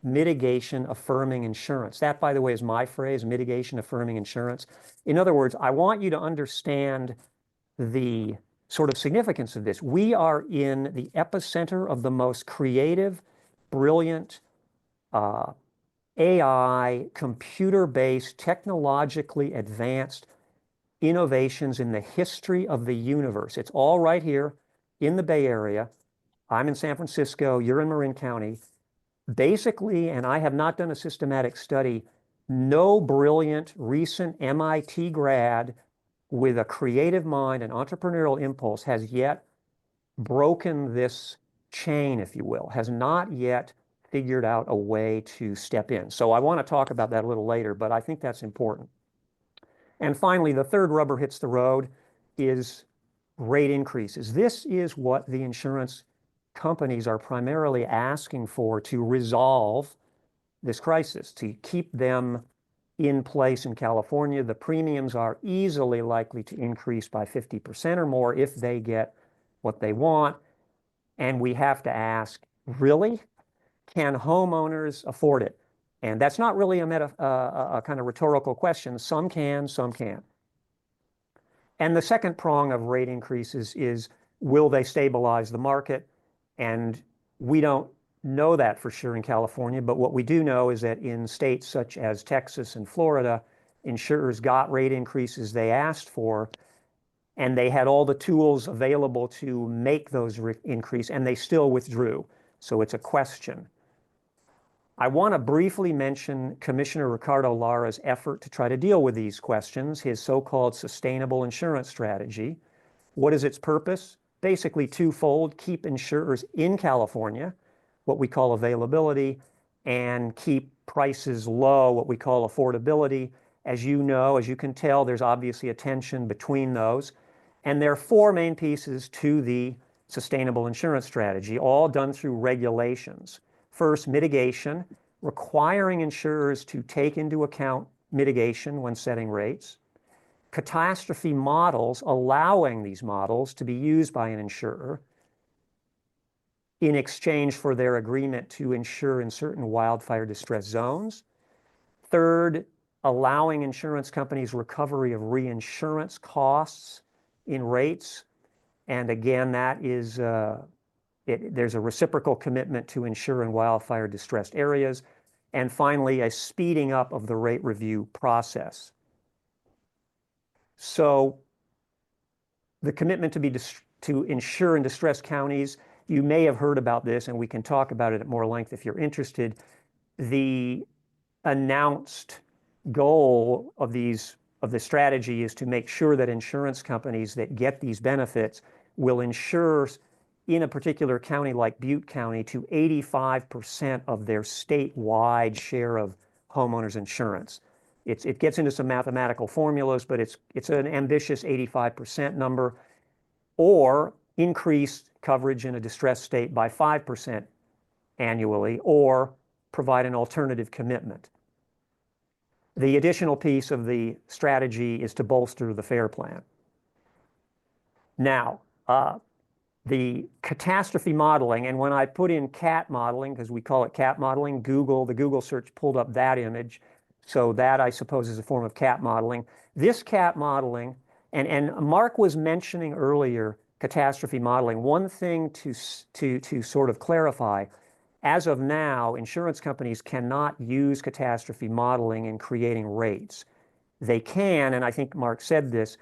mitigation affirming insurance. That, by the way, is my phrase, mitigation affirming insurance. In other words, I want you to understand the sort of significance of this. We are in the epicenter of the most creative, brilliant, AI, computer-based, technologically advanced innovations in the history of the universe. It's all right here in the Bay Area. I'm in San Francisco, you're in Marin County. Basically, and I have not done a systematic study, no brilliant recent MIT grad with a creative mind and entrepreneurial impulse has yet broken this chain, if you will, has not yet figured out a way to step in. So I want to talk about that a little later, but I think that's important. And finally, the third rubber hits the road is rate increases. This is what the insurance companies are primarily asking for to resolve this crisis, to keep them in place in California. The premiums are easily likely to increase by 50% or more if they get what they want. And we have to ask, really? Can homeowners afford it? And that's not really a kind of rhetorical question. Some can, some can't. And the second prong of rate increases is, will they stabilize the market? And we don't know that for sure in California, but what we do know is that in states such as Texas and Florida, insurers got rate increases they asked for, and they had all the tools available to make those increase, and they still withdrew. So it's a question. I want to briefly mention Commissioner Ricardo Lara's effort to try to deal with these questions, his so-called sustainable insurance strategy. What is its purpose? Basically twofold: keep insurers in California, what we call availability, and keep prices low, what we call affordability. As you know, as you can tell, there's obviously a tension between those. And there are four main pieces to the sustainable insurance strategy, all done through regulations. First, mitigation, requiring insurers to take into account mitigation when setting rates. Catastrophe models, allowing these models to be used by an insurer in exchange for their agreement to insure in certain wildfire distress zones. Third, allowing insurance companies recovery of reinsurance costs in rates. And again, that is there's a reciprocal commitment to insure in wildfire distressed areas. And finally, a speeding up of the rate review process. So the commitment to insure in distressed counties You may have heard about this, and we can talk about it at more length if you're interested. The announced goal of the strategy is to make sure that insurance companies that get these benefits will insure in a particular county like Butte County to 85% of their statewide share of homeowners insurance. It gets into some mathematical formulas, but it's an ambitious 85% number, or increase coverage in a distressed state by 5% annually, or provide an alternative commitment. The additional piece of the strategy is to bolster the FAIR plan. Now, the catastrophe modeling, and when I put in CAT modeling, because we call it CAT modeling, the Google search pulled up that image. So that, I suppose, is a form of CAT modeling. This CAT modeling, and Mark was mentioning earlier catastrophe modeling. One thing to sort of clarify, as of now, insurance companies cannot use catastrophe modeling in creating rates. They can, and I think Mark said this,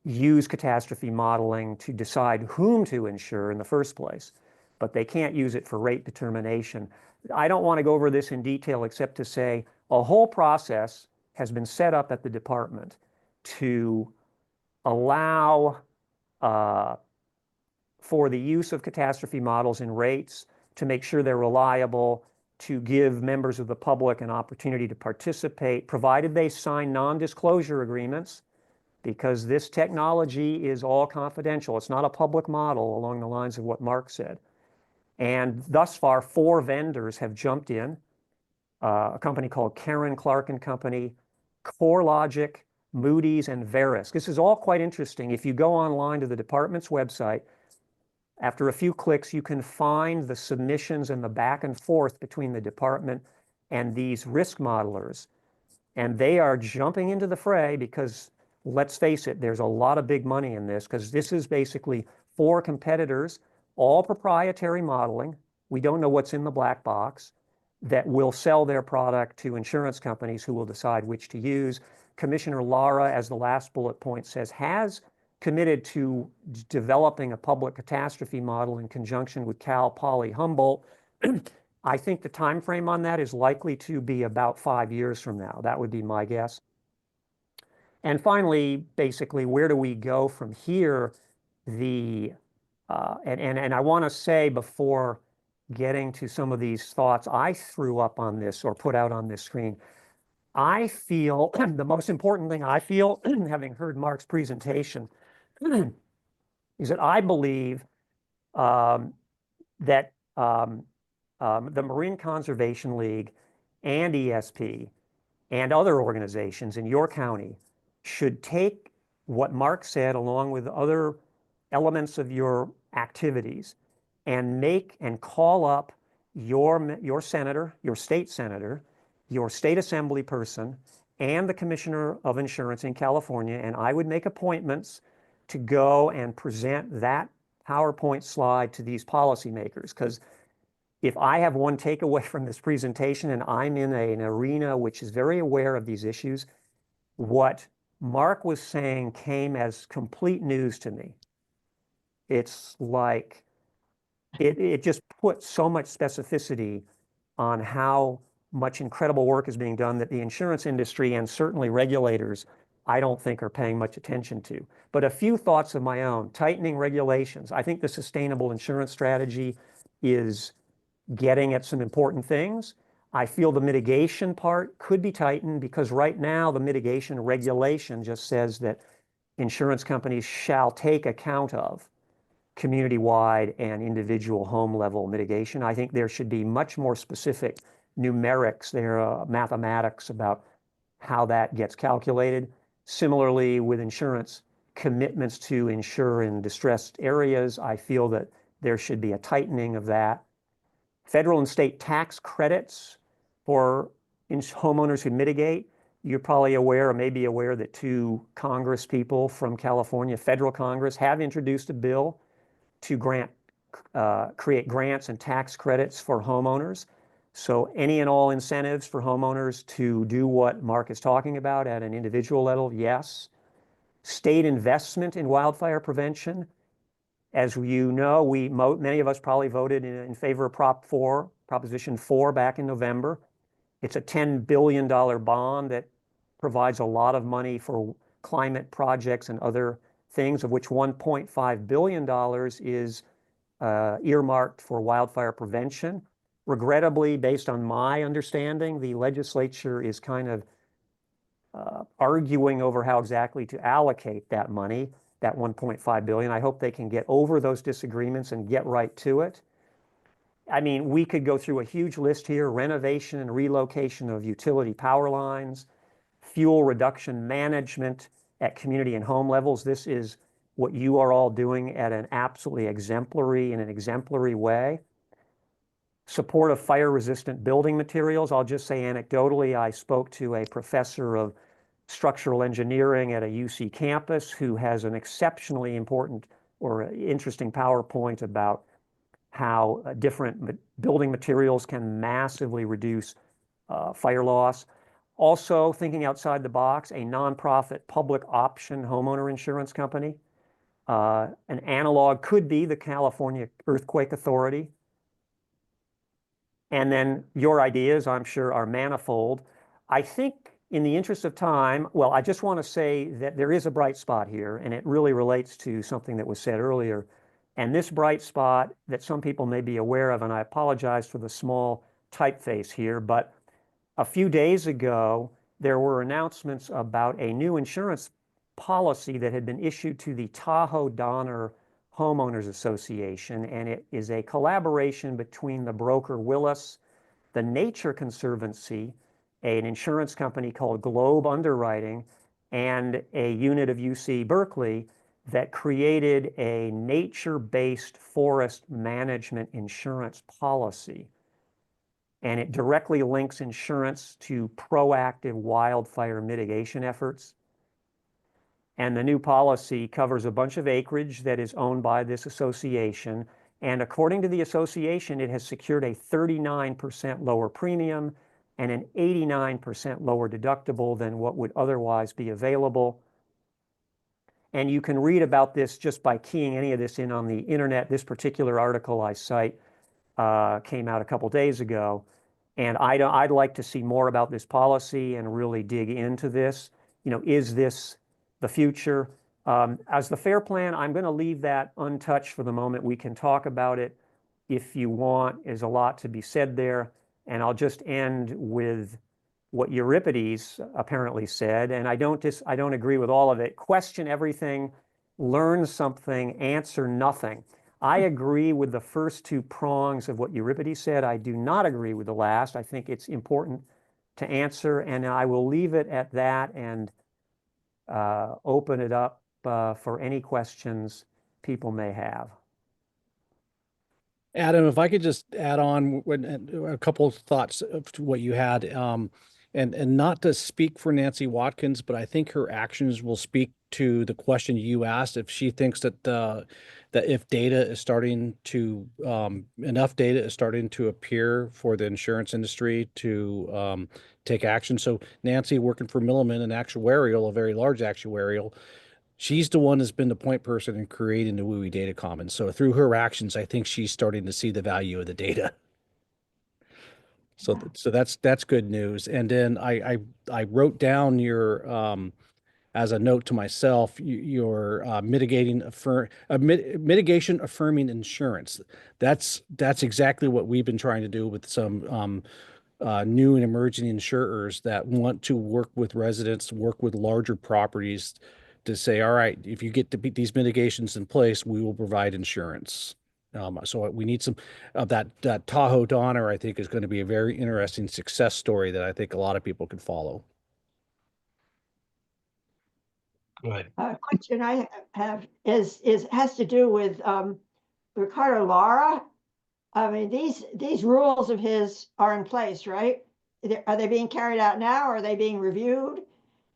use catastrophe modeling to decide whom to insure in the first place, but they can't use it for rate determination. I don't want to go over this in detail except to say a whole process has been set up at the department to allow for the use of catastrophe models in rates, to make sure they're reliable, to give members of the public an opportunity to participate, provided they sign non-disclosure agreements, because this technology is all confidential. It's not a public model along the lines of what Mark said. And thus far, 4 vendors have jumped in, a company called Karen Clark and Company, CoreLogic, Moody's, and Verisk. This is all quite interesting. If you go online to the department's website, after a few clicks, you can find the submissions and the back and forth between the department and these risk modelers. And they are jumping into the fray because, let's face it, there's a lot of big money in this, because this is basically 4 competitors, all proprietary modeling. We don't know what's in the black box, that will sell their product to insurance companies who will decide which to use. Commissioner Lara, as the last bullet point says, has committed to developing a public catastrophe model in conjunction with Cal Poly Humboldt. I think the time frame on that is likely to be about 5 years from now. That would be my guess. And finally, basically, where do we go from here? And I want to say, before getting to some of these thoughts I threw up on this or put out on this screen, I feel the most important thing I feel, having heard Mark's presentation, is that I believe that the Marine Conservation League and ESP and other organizations in your county should take what Mark said, along with other elements of your activities, and make and call up your senator, your state senator, your state assembly person, and the commissioner of insurance in California, and I would make appointments to go and present that PowerPoint slide to these policymakers. Because if I have one takeaway from this presentation, and I'm in an arena which is very aware of these issues, what Mark was saying came as complete news to me. It's like, it just put so much specificity on how much incredible work is being done that the insurance industry and certainly regulators, I don't think, are paying much attention to. But a few thoughts of my own. Tightening regulations. I think the sustainable insurance strategy is getting at some important things. I feel the mitigation part could be tightened, because right now the mitigation regulation just says that insurance companies shall take account of community-wide and individual home level mitigation. I think there should be much more specific numerics there, mathematics about how that gets calculated. Similarly, with insurance commitments to insure in distressed areas, I feel that there should be a tightening of that. Federal and state tax credits for homeowners who mitigate. You're probably aware, or may be aware, that 2 Congress people from California, federal Congress, have introduced a bill to create grants and tax credits for homeowners. So any and all incentives for homeowners to do what Mark is talking about at an individual level, yes. State investment in wildfire prevention. As you know, many of us probably voted in favor of Proposition 4 back in November. It's a $10 billion bond that provides a lot of money for climate projects and other things, of which $1.5 billion is earmarked for wildfire prevention. Regrettably, based on my understanding, the legislature is kind of arguing over how exactly to allocate that money, that $1.5 billion. I hope they can get over those disagreements and get right to it. I mean, we could go through a huge list here: renovation and relocation of utility power lines, fuel reduction management at community and home levels. This is what you are all doing at an absolutely exemplary way. Support of fire-resistant building materials. I'll just say anecdotally, I spoke to a professor of structural engineering at a UC campus who has an exceptionally important or interesting PowerPoint about how different building materials can massively reduce fire loss. Also, thinking outside the box, a nonprofit public option homeowner insurance company. An analog could be the California Earthquake Authority. And then your ideas, I'm sure, are manifold. I think in the interest of time, well, I just want to say that there is a bright spot here, and it really relates to something that was said earlier. And this bright spot that some people may be aware of, and I apologize for the small typeface here, but a few days ago, there were announcements about a new insurance policy that had been issued to the Tahoe-Donner Homeowners Association, and it is a collaboration between the broker Willis, the Nature Conservancy, an insurance company called Globe Underwriting, and a unit of UC Berkeley that created a nature-based forest management insurance policy. And it directly links insurance to proactive wildfire mitigation efforts. And the new policy covers a bunch of acreage that is owned by this association. And according to the association, it has secured a 39% lower premium and an 89% lower deductible than what would otherwise be available. And you can read about this just by keying any of this in on the internet. This particular article I cite came out a couple days ago. And I'd like to see more about this policy and really dig into this. You know, is this the future? As the FAIR Plan, I'm going to leave that untouched for the moment. We can talk about it if you want. There's a lot to be said there. And I'll just end with what Euripides apparently said. And I don't agree with all of it. Question everything, learn something, answer nothing. I agree with the first two prongs of what Euripides said. I do not agree with the last. I think it's important to answer, and I will leave it at that and open it up for any questions people may have. Adam, if I could just add on a couple of thoughts to what you had, and not to speak for Nancy Watkins, but I think her actions will speak to the question you asked. If she thinks that that if data is starting to enough data is starting to appear for the insurance industry to take action. So Nancy, working for Milliman, an actuarial, a very large actuarial, she's the one that's been the point person in creating the WUI data commons. So through her actions, I think she's starting to see the value of the data. So that's good news. And then I wrote down your as a note to myself, your mitigation affirming insurance. That's exactly what we've been trying to do with some new and emerging insurers that want to work with residents, work with larger properties to say, all right, if you get these mitigations in place, we will provide insurance. So we need some of that Tahoe Donner, I think, is going to be a very interesting success story that I think a lot of people could follow. Good. Question I have has to do with Ricardo Lara. I mean, these rules of his are in place, right? Are they being carried out now? Or are they being reviewed?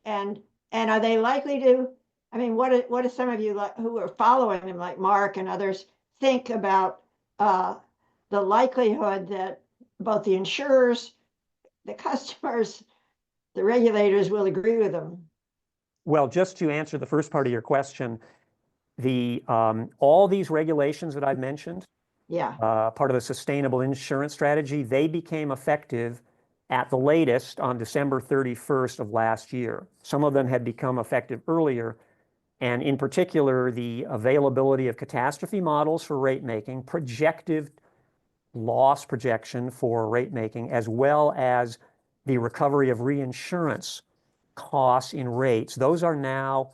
And are they likely to? I mean, what do some of you who are following him, like Mark and others, think about the likelihood that both the insurers, the customers, the regulators will agree with them? Well, just to answer the first part of your question, All these regulations that I've mentioned, Yeah. part of the sustainable insurance strategy, they became effective at the latest on December 31st of last year. Some of them had become effective earlier, and in particular, the availability of catastrophe models for rate making, projective loss projection for rate making, as well as the recovery of reinsurance costs in rates. Those are now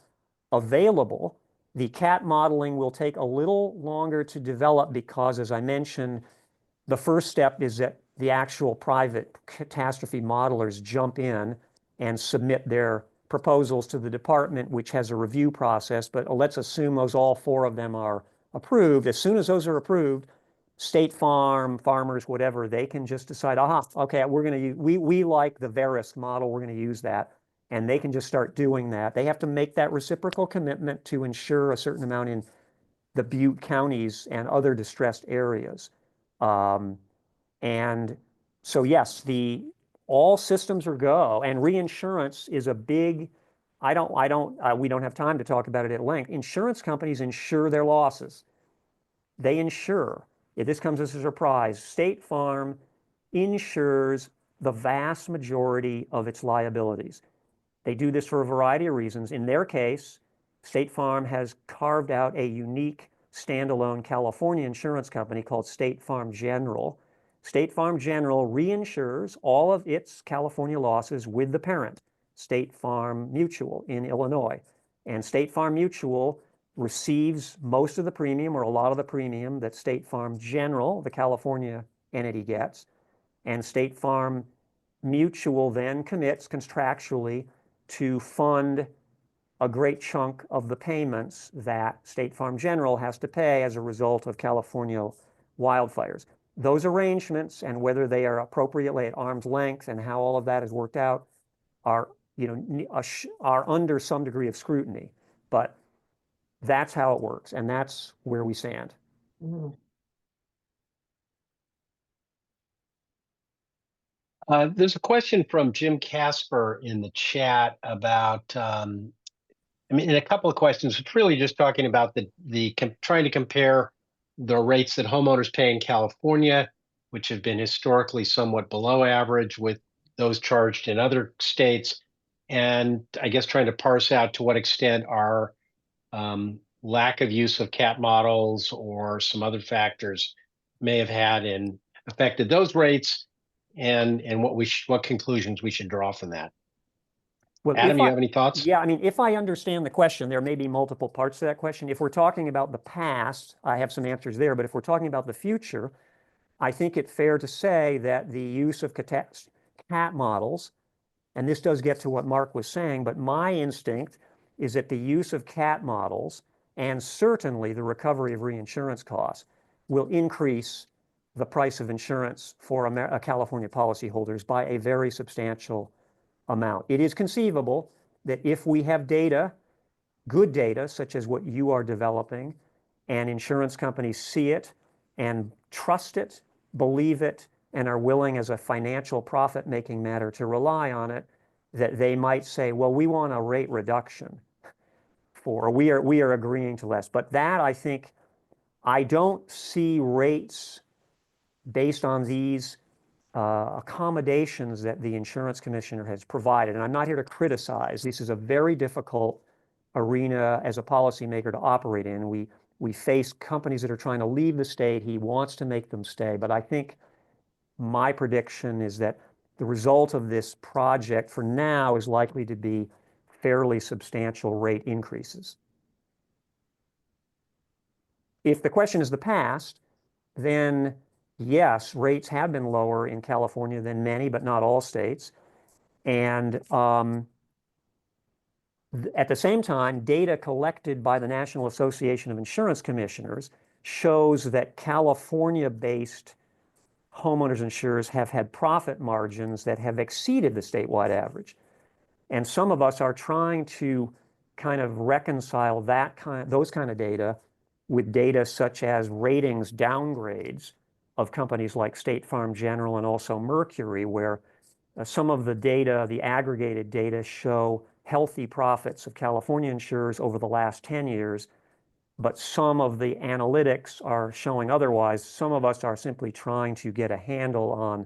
available. The CAT modeling will take a little longer to develop because, as I mentioned, the first step is that the actual private catastrophe modelers jump in and submit their proposals to the department, which has a review process. But let's assume all four of them are approved. As soon as those are approved, State Farm, farmers, whatever, they can just decide, okay, we're going to use, we like the Verisk model, we're going to use that. And they can just start doing that. They have to make that reciprocal commitment to insure a certain amount in the Butte counties and other distressed areas. And so yes, all systems are go, and reinsurance is a big, we don't have time to talk about it at length. Insurance companies insure their losses. They insure. If this comes as a surprise, State Farm insures the vast majority of its liabilities. They do this for a variety of reasons. In their case, State Farm has carved out a unique standalone California insurance company called State Farm General. State Farm General reinsures all of its California losses with the parent, State Farm Mutual in Illinois. And State Farm Mutual receives most of the premium, or a lot of the premium, that State Farm General, the California entity, gets. And State Farm Mutual then commits contractually to fund a great chunk of the payments that State Farm General has to pay as a result of California wildfires. Those arrangements, and whether they are appropriately at arm's length and how all of that is worked out, are under some degree of scrutiny. But that's how it works, and that's where we stand. Mhm. There's a question from Jim Casper in the chat about, in a couple of questions. It's really just talking about trying to compare the rates that homeowners pay in California, which have been historically somewhat below average, with those charged in other states, and I guess trying to parse out to what extent our lack of use of CAT models or some other factors may have affected those rates, and what conclusions we should draw from that. Well, Adam, you have any thoughts? Yeah, if I understand the question, there may be multiple parts to that question. If we're talking about the past, I have some answers there. But if we're talking about the future, I think it's fair to say that the use of CAT models, and this does get to what Mark was saying, but my instinct is that the use of CAT models, and certainly the recovery of reinsurance costs, will increase the price of insurance for California policyholders by a very substantial amount. It is conceivable that if we have data, good data, such as what you are developing, and insurance companies see it and trust it, believe it, and are willing as a financial profit-making matter to rely on it, that they might say, well, we want a rate reduction, we are agreeing to less. But that, I think, I don't see rates based on these accommodations that the insurance commissioner has provided. And I'm not here to criticize. This is a very difficult arena as a policymaker to operate in. We face companies that are trying to leave the state. He wants to make them stay. But I think my prediction is that the result of this project for now is likely to be fairly substantial rate increases. If the question is the past, then yes, rates have been lower in California than many, but not all states. And at the same time, data collected by the National Association of Insurance Commissioners shows that California-based homeowners insurers have had profit margins that have exceeded the statewide average. And some of us are trying to kind of reconcile those kind of data with data such as ratings downgrades of companies like State Farm General and also Mercury, where some of the data, the aggregated data, show healthy profits of California insurers over the last 10 years, but some of the analytics are showing otherwise. Some of us are simply trying to get a handle on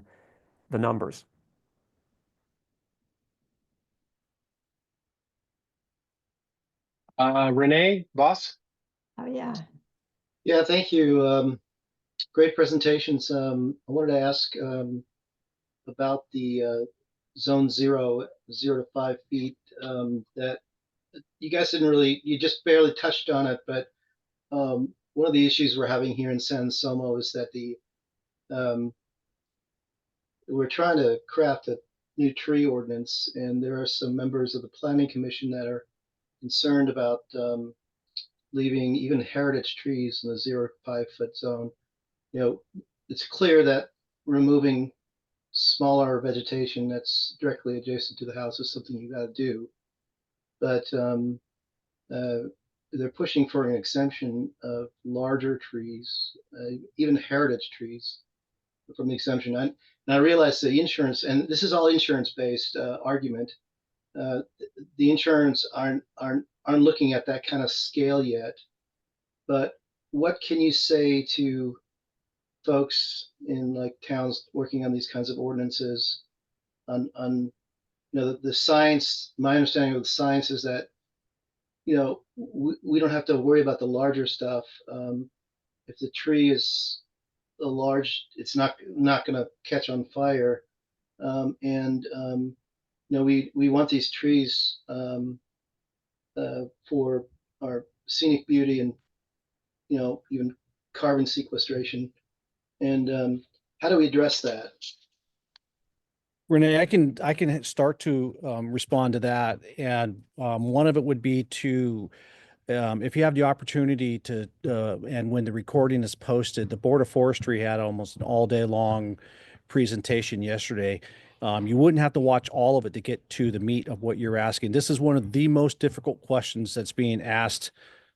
the numbers. Renee, boss? Oh, yeah. Yeah, thank you. Great presentations. I wanted to ask about the zone 0 to 5 feet that you guys didn't really, you just barely touched on it, but one of the issues we're having here in San Somo is that we're trying to craft a new tree ordinance, and there are some members of the Planning Commission that are concerned about leaving even heritage trees in the 0 to 5 foot zone. You know, it's clear that removing smaller vegetation that's directly adjacent to the house is something you got to do. But they're pushing for an exemption of larger trees, even heritage trees, from the exemption. And I realize the insurance, and this is all insurance-based argument. The insurance aren't looking at that kind of scale yet. But what can you say to folks in like towns working on these kinds of ordinances on the science? My understanding of the science is that we don't have to worry about the larger stuff. If the tree is a large, it's not going to catch on fire. We want these trees for our scenic beauty and even carbon sequestration. And how do we address that? Renee, I can start to respond to that, and one of it would be to if you have the opportunity to, and when the recording is posted, the Board of Forestry had almost an all day long presentation yesterday. You wouldn't have to watch all of it to get to the meat of what you're asking. This is one of the most difficult questions that's being asked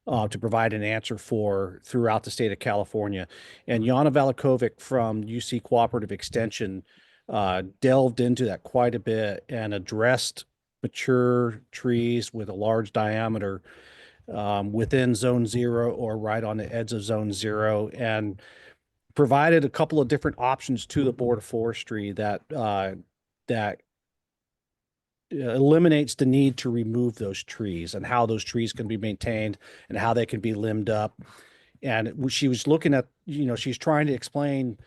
to provide an answer for throughout the state of California. And Jana Valikovic from UC Cooperative Extension delved into that quite a bit and addressed mature trees with a large diameter within zone 0 or right on the edge of zone 0, and provided a couple of different options to the Board of Forestry that eliminates the need to remove those trees, and how those trees can be maintained and how they can be limbed up. And she was looking at, she's trying to explain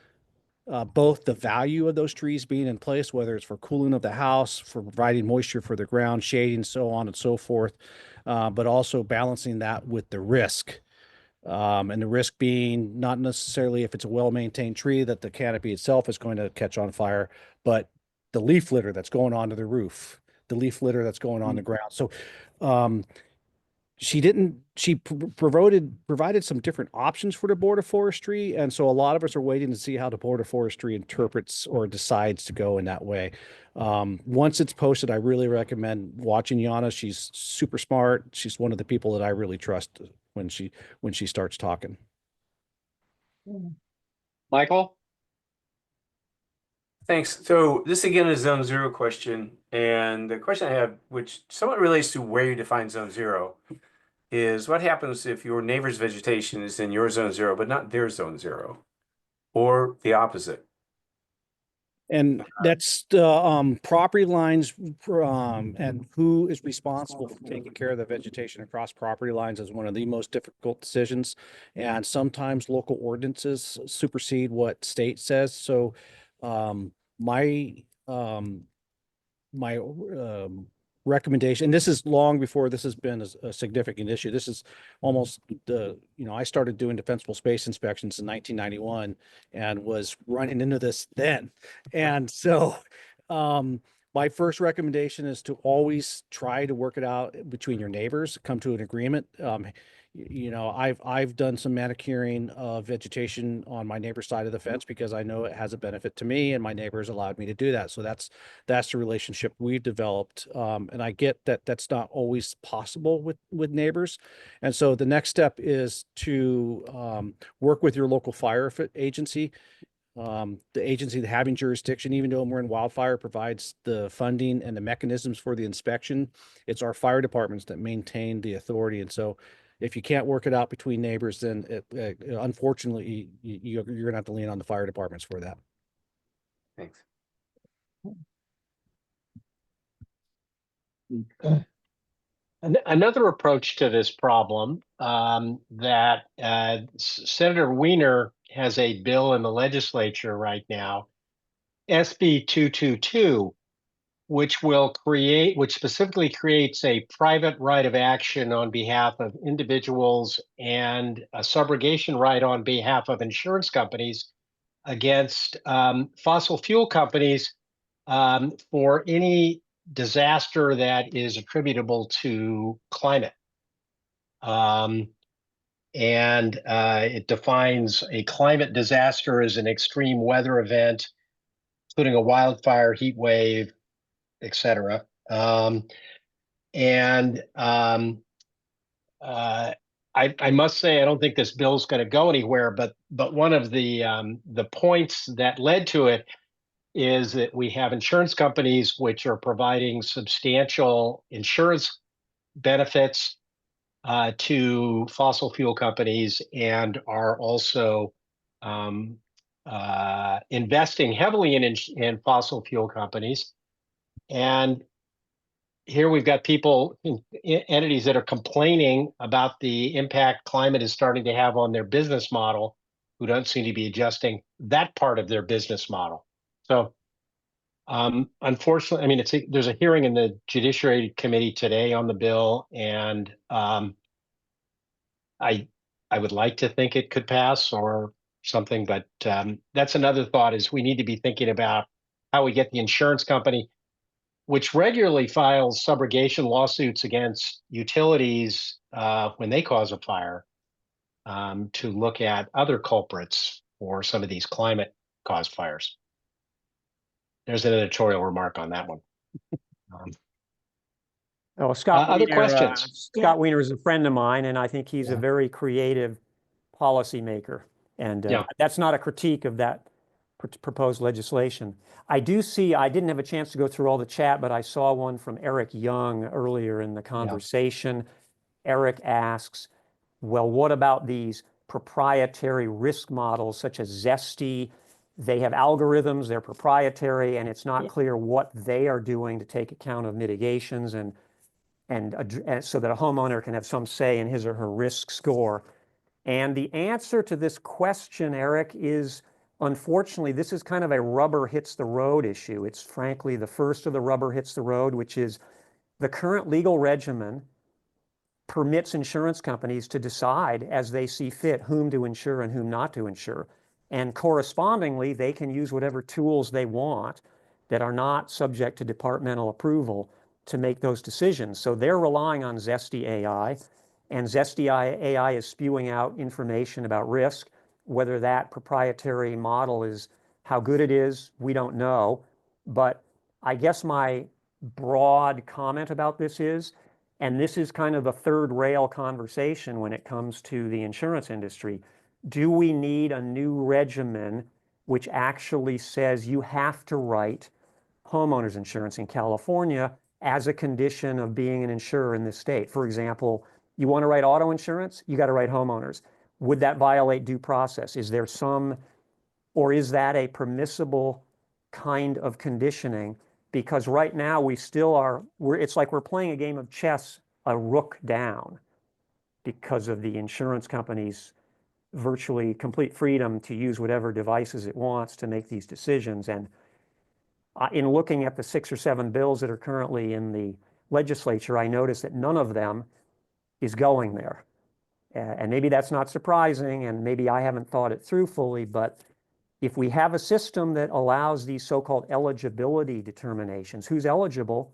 both the value of those trees being in place, whether it's for cooling of the house, for providing moisture for the ground, shading, so on and so forth, but also balancing that with the risk. And the risk being not necessarily if it's a well-maintained tree that the canopy itself is going to catch on fire, but the leaf litter that's going onto the roof, the leaf litter that's going on the ground. So she provided some different options for the Board of Forestry. And so a lot of us are waiting to see how the Board of Forestry interprets or decides to go in that way. Once it's posted, I really recommend watching Jana. She's super smart. She's one of the people that I really trust when she starts talking. Michael? Thanks. So this again is zone 0 question. And the question I have, which somewhat relates to where you define zone 0, is what happens if your neighbor's vegetation is in your zone 0, but not their zone 0, or the opposite? And that's the property lines, and who is responsible for taking care of the vegetation across property lines is one of the most difficult decisions. And sometimes local ordinances supersede what state says. So my recommendation, and this is long before this has been a significant issue. This is almost I started doing defensible space inspections in 1991 and was running into this then. And so my first recommendation is to always try to work it out between your neighbors, come to an agreement. I've done some manicuring of vegetation on my neighbor's side of the fence because I know it has a benefit to me, and my neighbors allowed me to do that. So that's the relationship we've developed. And I get that that's not always possible with neighbors. And so the next step is to work with your local fire agency. The agency that having jurisdiction, even though we're in wildfire, provides the funding and the mechanisms for the inspection. It's our fire departments that maintain the authority. And so if you can't work it out between neighbors, then unfortunately, you're going to have to lean on the fire departments for that. Thanks. Another approach to this problem that Senator Wiener has a bill in the legislature right now, SB 222, which specifically creates a private right of action on behalf of individuals and a subrogation right on behalf of insurance companies against fossil fuel companies for any disaster that is attributable to climate. It defines a climate disaster as an extreme weather event, including a wildfire, heat wave, etc. I must say I don't think this bill is going to go anywhere. But one of the points that led to it is that we have insurance companies which are providing substantial insurance benefits to fossil fuel companies and are also investing heavily in fossil fuel companies. And here we've got people, entities that are complaining about the impact climate is starting to have on their business model, who don't seem to be adjusting that part of their business model. So unfortunately, I mean, there's a hearing in the Judiciary Committee today on the bill, and I would like to think it could pass or something, but that's another thought, is we need to be thinking about how we get the insurance company, which regularly files subrogation lawsuits against utilities when they cause a fire, to look at other culprits for some of these climate-caused fires. There's an editorial remark on that one. Scott Other Wiener, questions? Scott Wiener is a friend of mine, and I think he's a Yeah. very creative policymaker. And that's not a critique of that proposed legislation. I do see, I didn't have a chance to go through all the chat, but I saw one from Eric Young earlier in the conversation. Eric asks, well, what about these proprietary risk models such as Zesty? They have algorithms, they're proprietary, and it's not clear what they are doing to take account of mitigations and so that a homeowner can have some say in his or her risk score. And the answer to this question, Eric, is unfortunately, this is kind of a rubber hits the road issue. It's frankly the first of the rubber hits the road, which is the current legal regimen permits insurance companies to decide as they see fit whom to insure and whom not to insure. And correspondingly, they can use whatever tools they want that are not subject to departmental approval to make those decisions. So they're relying on Zesty AI, and Zesty AI is spewing out information about risk. Whether that proprietary model is how good it is, we don't know. But I guess my broad comment about this is, and this is kind of a third rail conversation when it comes to the insurance industry, do we need a new regimen which actually says you have to write homeowners insurance in California as a condition of being an insurer in this state? For example, you want to write auto insurance, you got to write homeowners. Would that violate due process? Is there some, or is that a permissible kind of conditioning? Because right now we still are, it's like we're playing a game of chess, a rook down, because of the insurance company's virtually complete freedom to use whatever devices it wants to make these decisions. And in looking at the 6 or 7 bills that are currently in the legislature, I noticed that none of them is going there. And maybe that's not surprising, and maybe I haven't thought it through fully, but if we have a system that allows these so-called eligibility determinations, who's eligible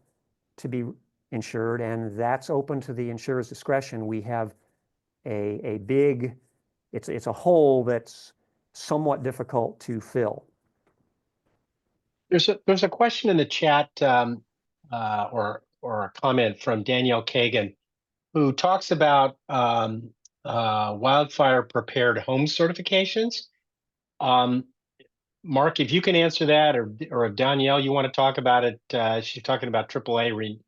to be insured, and that's open to the insurer's discretion, we have a big, it's a hole that's somewhat difficult to fill. There's a question in the chat or a comment from Danielle Kagan, who talks about wildfire prepared home certifications. Mark, if you can answer that, or if Danielle, you want to talk about it, she's talking about AAA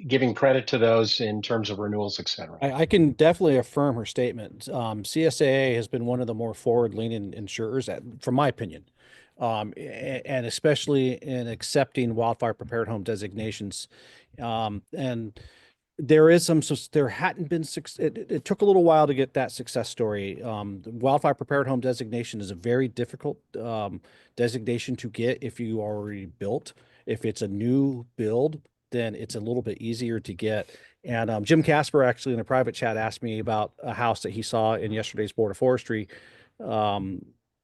giving credit to those in terms of renewals, et cetera. I can definitely affirm her statement. CSAA has been one of the more forward-leaning insurers, from my opinion, and especially in accepting wildfire prepared home designations. And there is there hadn't been it took a little while to get that success story. The wildfire prepared home designation is a very difficult designation to get if you already built. If it's a new build, then it's a little bit easier to get. And Jim Casper actually in a private chat asked me about a house that he saw in yesterday's Board of Forestry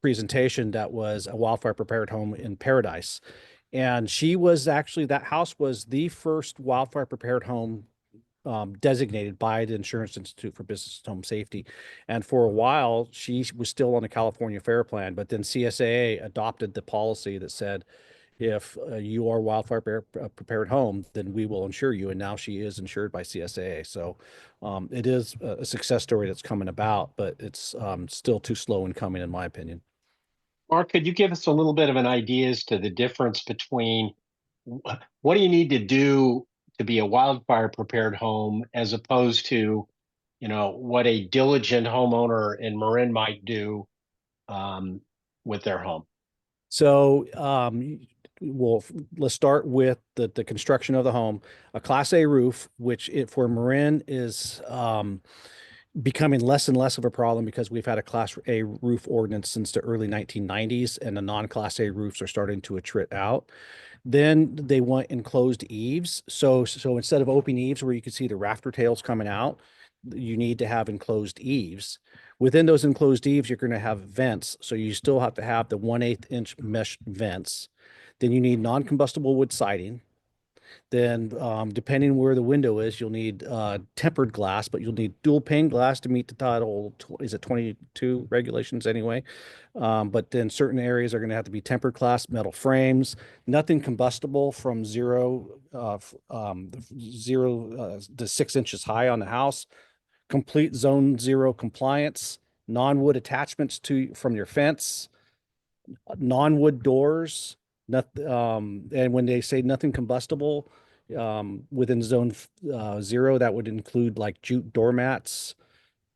presentation that was a wildfire prepared home in Paradise. And that house was the first wildfire prepared home designated by the Insurance Institute for Business and Home Safety. And for a while, she was still on the California FAIR Plan, but then CSAA adopted the policy that said, if you are wildfire prepared home, then we will insure you. And now she is insured by CSAA. So it is a success story that's coming about, but it's still too slow in coming, in my opinion. Mark, could you give us a little bit of an idea as to the difference between what do you need to do to be a wildfire prepared home as opposed to, what a diligent homeowner in Marin might do with their home? So let's start with the construction of the home. A Class A roof, which for Marin is becoming less and less of a problem because we've had a Class A roof ordinance since the early 1990s, and the non-Class A roofs are starting to attrit out. Then they want enclosed eaves. So instead of open eaves where you can see the rafter tails coming out, you need to have enclosed eaves. Within those enclosed eaves, you're going to have vents. So you still have to have the 1/8 inch mesh vents. Then you need non-combustible wood siding. Then depending where the window is, you'll need tempered glass, but you'll need dual pane glass to meet the Title, is it 22 regulations anyway? But then certain areas are going to have to be tempered glass, metal frames, nothing combustible from 0 to 6 inches high on the house, complete zone 0 compliance, non-wood attachments from your fence, non-wood doors, and when they say nothing combustible within zone 0, that would include like jute doormats,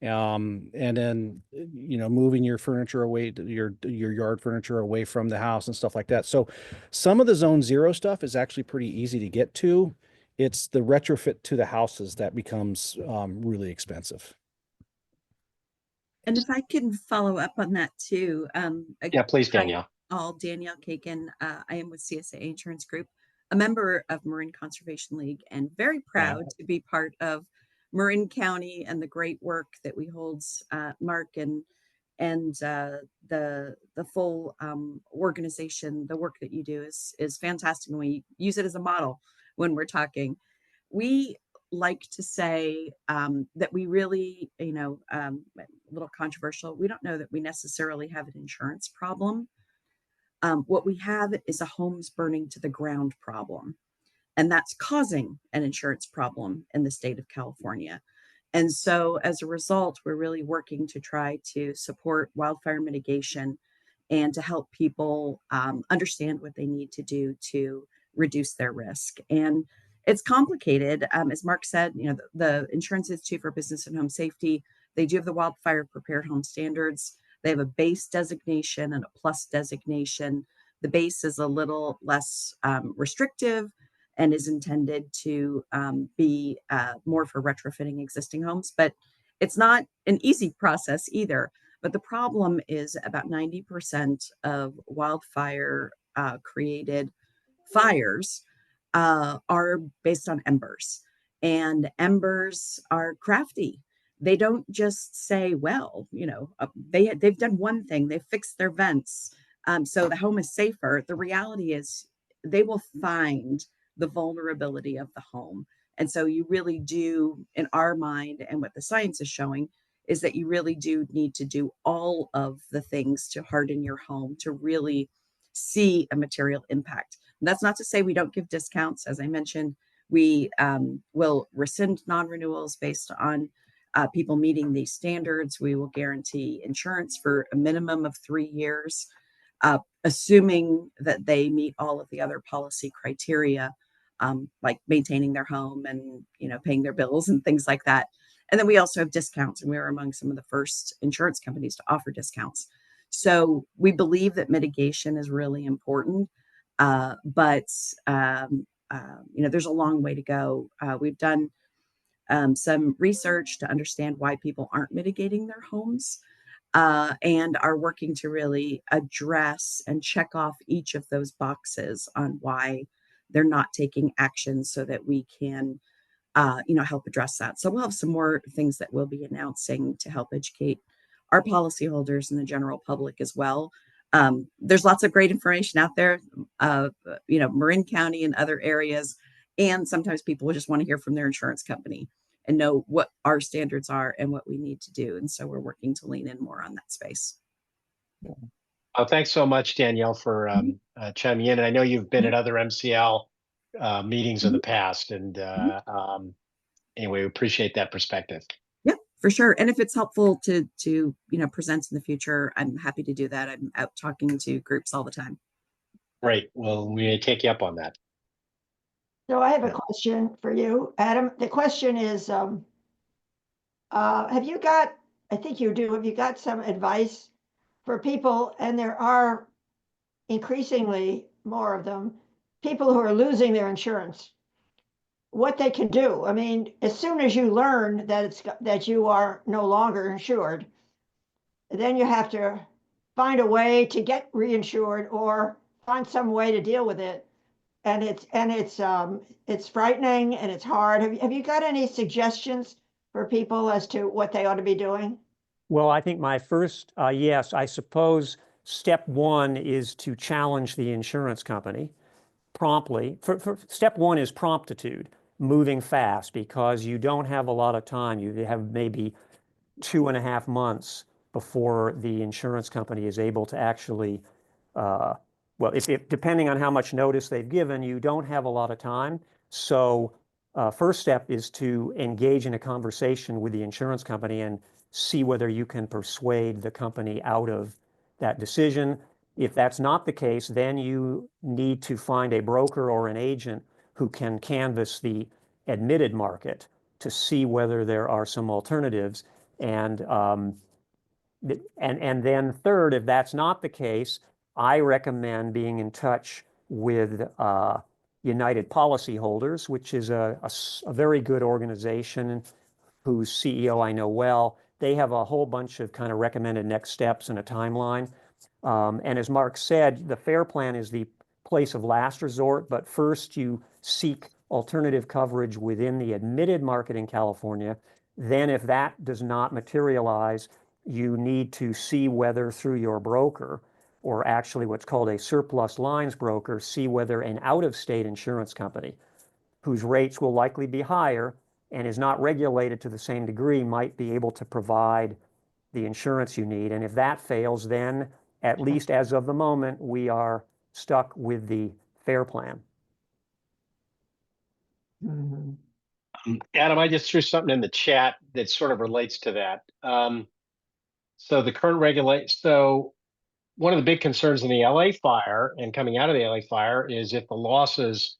and then moving your furniture away, your yard furniture away from the house and stuff like that. So some of the zone 0 stuff is actually pretty easy to get to. It's the retrofit to the houses that becomes really expensive. And if I can follow up on that too. Yeah, please, Danielle. Danielle Kagan. I am with CSAA Insurance Group, a member of Marin Conservation League, and very proud to be part of Marin County and the great work that we hold, Mark and the full organization. The work that you do is fantastic, and we use it as a model when we're talking. We like to say that we really, a little controversial, we don't know that we necessarily have an insurance problem. What we have is a homes burning to the ground problem, and that's causing an insurance problem in the state of California. And so as a result, we're really working to try to support wildfire mitigation and to help people understand what they need to do to reduce their risk. And it's complicated. As Mark said, the Insurance Institute for Business and Home Safety, they do have the wildfire prepared home standards. They have a base designation and a plus designation. The base is a little less restrictive and is intended to be more for retrofitting existing homes, but it's not an easy process either. But the problem is about 90% of wildfire created fires are based on embers, and embers are crafty. They don't just say, well, they've done one thing, they fixed their vents, so the home is safer. The reality is they will find the vulnerability of the home. And so you really do, in our mind, and what the science is showing, is that you really do need to do all of the things to harden your home to really see a material impact. And that's not to say we don't give discounts. As I mentioned, we will rescind non-renewals based on people meeting these standards. We will guarantee insurance for a minimum of 3 years, assuming that they meet all of the other policy criteria. like maintaining their home and, paying their bills and things like that. And then we also have discounts, and we were among some of the first insurance companies to offer discounts. So we believe that mitigation is really important, but there's a long way to go. We've done some research to understand why people aren't mitigating their homes, and are working to really address and check off each of those boxes on why they're not taking action so that we can help address that. So we'll have some more things that we'll be announcing to help educate our policyholders and the general public as well. There's lots of great information out there, Marin County and other areas. And sometimes people just want to hear from their insurance company and know what our standards are and what we need to do. And so we're working to lean in more on that space. Oh, thanks so much, Danielle, for chiming in. And I know you've been at other MCL meetings in the past, and anyway, we appreciate that perspective. Yep, for sure. And if it's helpful to present in the future, I'm happy to do that. I'm out talking to groups all the time. Great. Well, we may take you up on that. So I have a question for you, Adam. The question is, have you got, I think you do, have you got some advice for people, and there are increasingly more of them, people who are losing their insurance, what they can do? I mean, as soon as you learn that you are no longer insured, then you have to find a way to get reinsured or find some way to deal with it. And it's frightening and it's hard. Have you got any suggestions for people as to what they ought to be doing? Well, I think my first, yes, I suppose step one is to challenge the insurance company promptly. For step one is promptitude, moving fast, because you don't have a lot of time. You have maybe 2.5 months before the insurance company is able to actually, well, if depending on how much notice they've given, you don't have a lot of time. So first step is to engage in a conversation with the insurance company and see whether you can persuade the company out of that decision. If that's not the case, then you need to find a broker or an agent who can canvass the admitted market to see whether there are some alternatives. And then third, if that's not the case, I recommend being in touch with United Policyholders, which is a very good organization whose CEO I know well. They have a whole bunch of kind of recommended next steps and a timeline. And as Mark said, the FAIR Plan is the place of last resort, but first you seek alternative coverage within the admitted market in California. Then if that does not materialize, you need to see whether through your broker, or actually what's called a surplus lines broker, see whether an out-of-state insurance company whose rates will likely be higher and is not regulated to the same degree might be able to provide the insurance you need. And if that fails, then at least as of the moment, we are stuck with the FAIR Plan. Adam, I just threw something in the chat that sort of relates to that. So the current so one of the big concerns in the LA fire and coming out of the LA fire is if the losses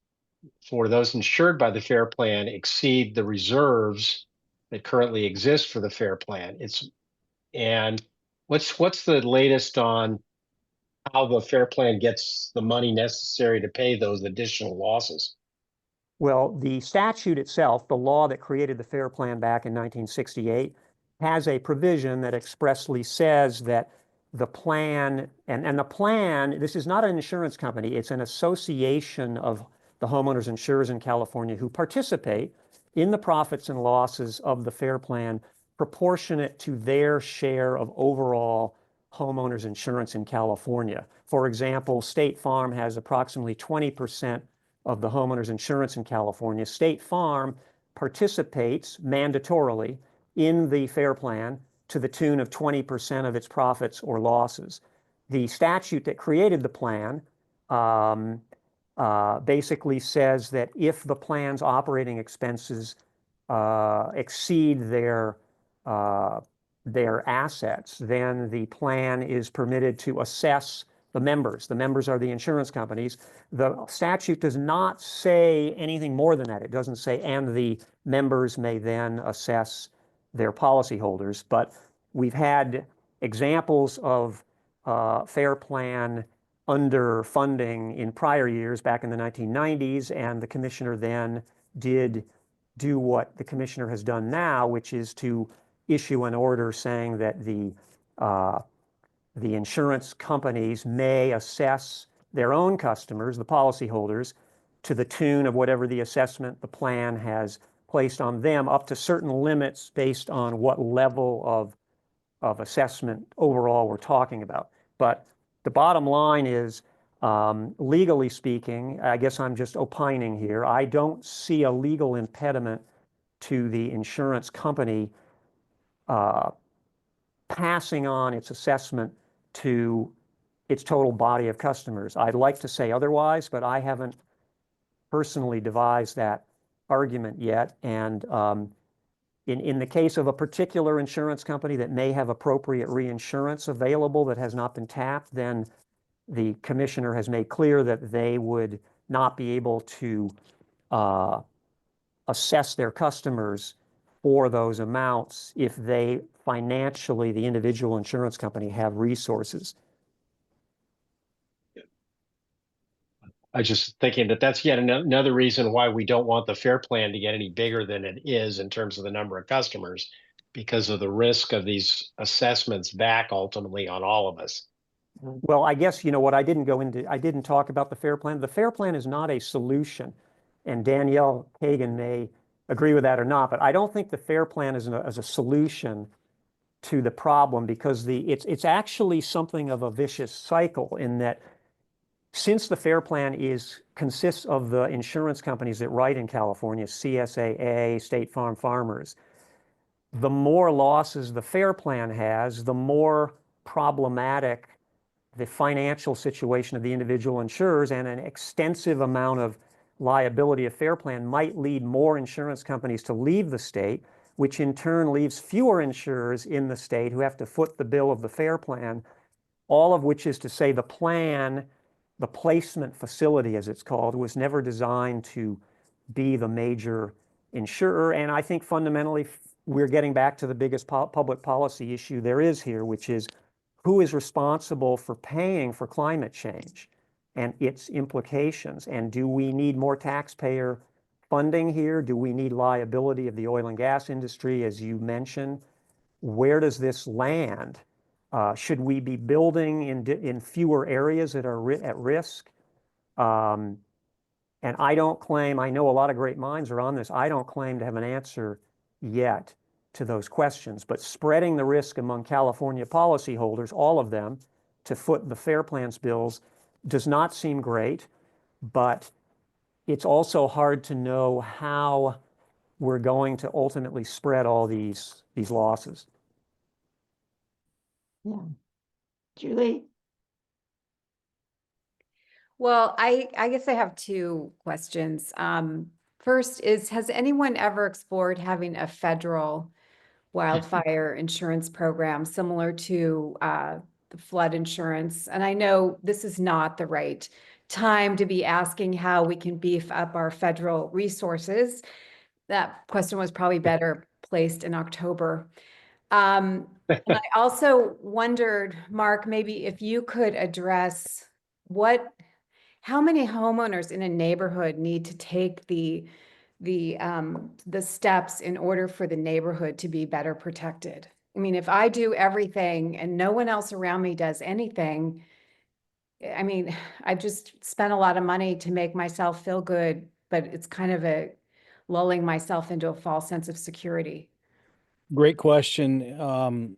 for those insured by the FAIR Plan exceed the reserves that currently exist for the FAIR Plan. And what's the latest on how the FAIR Plan gets the money necessary to pay those additional losses? Well, the statute itself, the law that created the FAIR Plan back in 1968, has a provision that expressly says that the plan, and the plan, this is not an insurance company, it's an association of the homeowners insurers in California who participate in the profits and losses of the FAIR Plan proportionate to their share of overall homeowners insurance in California. For example, State Farm has approximately 20% of the homeowners insurance in California. State Farm participates mandatorily in the FAIR Plan to the tune of 20% of its profits or losses. The statute that created the plan basically says that if the plan's operating expenses exceed their assets, then the plan is permitted to assess the members. The members are the insurance companies. The statute does not say anything more than that. It doesn't say, and the members may then assess their policyholders. But we've had examples of FAIR Plan underfunding in prior years, back in the 1990s, and the commissioner then did do what the commissioner has done now, which is to issue an order saying that the insurance companies may assess their own customers, the policyholders, to the tune of whatever the assessment the plan has placed on them, up to certain limits based on what level of assessment overall we're talking about. But the bottom line is, legally speaking, I guess I'm just opining here, I don't see a legal impediment to the insurance company passing on its assessment to its total body of customers. I'd like to say otherwise, but I haven't personally devised that argument yet. And in the case of a particular insurance company that may have appropriate reinsurance available that has not been tapped, then the commissioner has made clear that they would not be able to assess their customers for those amounts if they financially, the individual insurance company, have resources. I was just thinking that that's yet another reason why we don't want the FAIR Plan to get any bigger than it is in terms of the number of customers, because of the risk of these assessments back ultimately on all of us. Well, I guess, you know, what I didn't go into, I didn't talk about the FAIR Plan. The FAIR Plan is not a solution. And Danielle Kagan may agree with that or not, but I don't think the FAIR Plan is a solution to the problem, because it's actually something of a vicious cycle, in that since the FAIR Plan consists of the insurance companies that write in California, CSAA, State Farm, Farmers, the more losses the FAIR Plan has, the more problematic the financial situation of the individual insurers, and an extensive amount of liability of FAIR Plan might lead more insurance companies to leave the state, which in turn leaves fewer insurers in the state who have to foot the bill of the FAIR Plan, all of which is to say the plan, the placement facility as it's called, was never designed to be the major insurer. And I think fundamentally we're getting back to the biggest public policy issue there is here, which is who is responsible for paying for climate change and its implications? And do we need more taxpayer funding here? Do we need liability of the oil and gas industry, as you mentioned? Where does this land? Should we be building in fewer areas that are at risk? And I don't claim, I know a lot of great minds are on this, I don't claim to have an answer yet to those questions, but spreading the risk among California policyholders, all of them, to foot the FAIR Plan's bills does not seem great, but it's also hard to know how we're going to ultimately spread all these losses. Yeah. Julie? Well, I guess I have two questions. First is, has anyone ever explored having a federal wildfire insurance program similar to the flood insurance? And I know this is not the right time to be asking how we can beef up our federal resources. That question was probably better placed in October. And I also wondered, Mark, maybe if you could address how many homeowners in a neighborhood need to take the steps in order for the neighborhood to be better protected. I mean, if I do everything and no one else around me does anything, I mean, I've just spent a lot of money to make myself feel good, but it's kind of lulling myself into a false sense of security. Great question.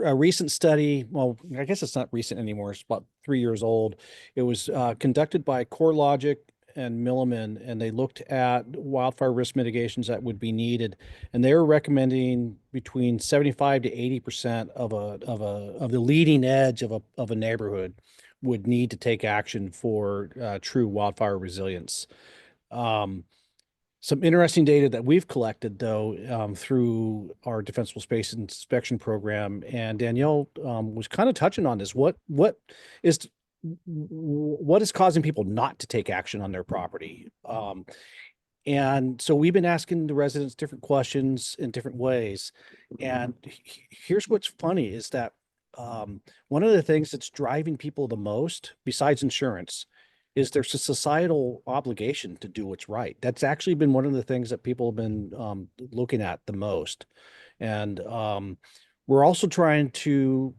A recent study, well, I guess it's not recent anymore, it's about 3 years old. It was conducted by CoreLogic and Milliman, and they looked at wildfire risk mitigations that would be needed, and they were recommending between 75 to 80% of the leading edge of a neighborhood would need to take action for true wildfire resilience. Some interesting data that we've collected, though, through our Defensible Space Inspection Program, and Danielle was kind of touching on this. What is what is causing people not to take action on their property? And so we've been asking the residents different questions in different ways. And here's what's funny is that one of the things that's driving people the most, besides insurance, is there's a societal obligation to do what's right. That's actually been one of the things that people have been looking at the most. And we're also trying to,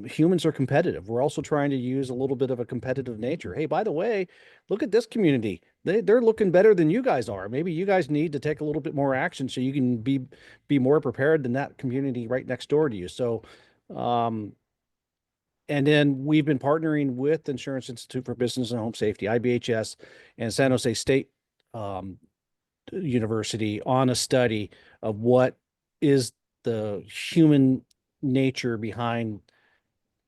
humans are competitive. We're also trying to use a little bit of a competitive nature. Hey, by the way, look at this community. They're looking better than you guys are. Maybe you guys need to take a little bit more action so you can be more prepared than that community right next door to you. So, and then we've been partnering with Insurance Institute for Business and Home Safety, IBHS, and San Jose State University on a study of what is the human nature behind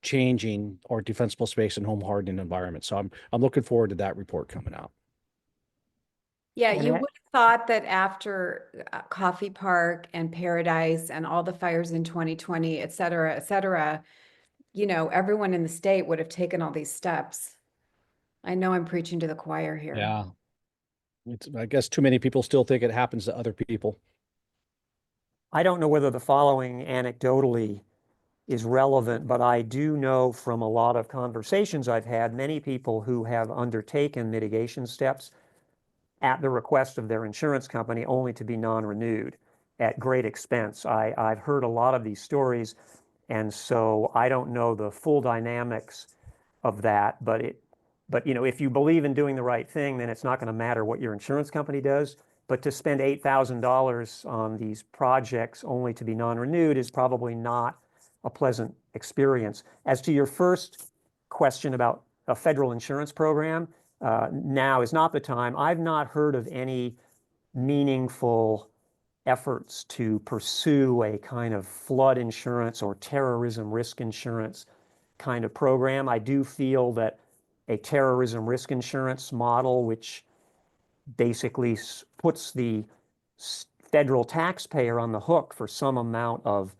changing our defensible space and home hardening environment. So I'm looking forward to that report coming out. Yeah, And you that- would have thought that after Coffee Park and Paradise and all the fires in 2020, et cetera, you know, everyone in the state would have taken all these steps. I know I'm preaching to the choir here. Yeah. I guess too many people still think it happens to other people. I don't know whether the following anecdotally is relevant, but I do know from a lot of conversations I've had, many people who have undertaken mitigation steps at the request of their insurance company only to be non-renewed at great expense. I've heard a lot of these stories, and so I don't know the full dynamics of that, but you know, if you believe in doing the right thing, then it's not going to matter what your insurance company does. But to spend $8,000 on these projects only to be non-renewed is probably not a pleasant experience. As to your first question about a federal insurance program, now is not the time. I've not heard of any meaningful efforts to pursue a kind of flood insurance or terrorism risk insurance kind of program. I do feel that a terrorism risk insurance model, which basically puts the federal taxpayer on the hook for some amount of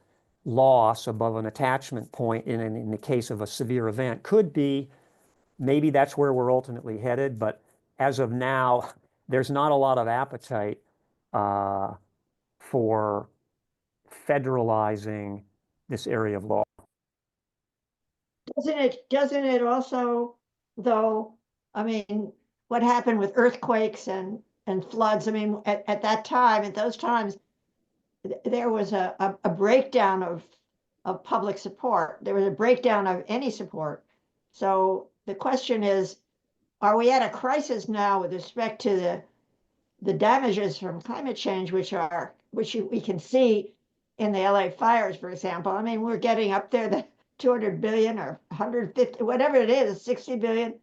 loss above an attachment point in the case of a severe event, could be, maybe that's where we're ultimately headed. But as of now, there's not a lot of appetite for federalizing this area of law. Doesn't it also, though, I mean, what happened with earthquakes and floods? I mean, at that time, at those times, there was a breakdown of public support. There was a breakdown of any support. So the question is, are we at a crisis now with respect to the damages from climate change, which we can see in the LA fires, for example? I mean, we're getting up there the 200 billion or 150, whatever it is, 60 billion.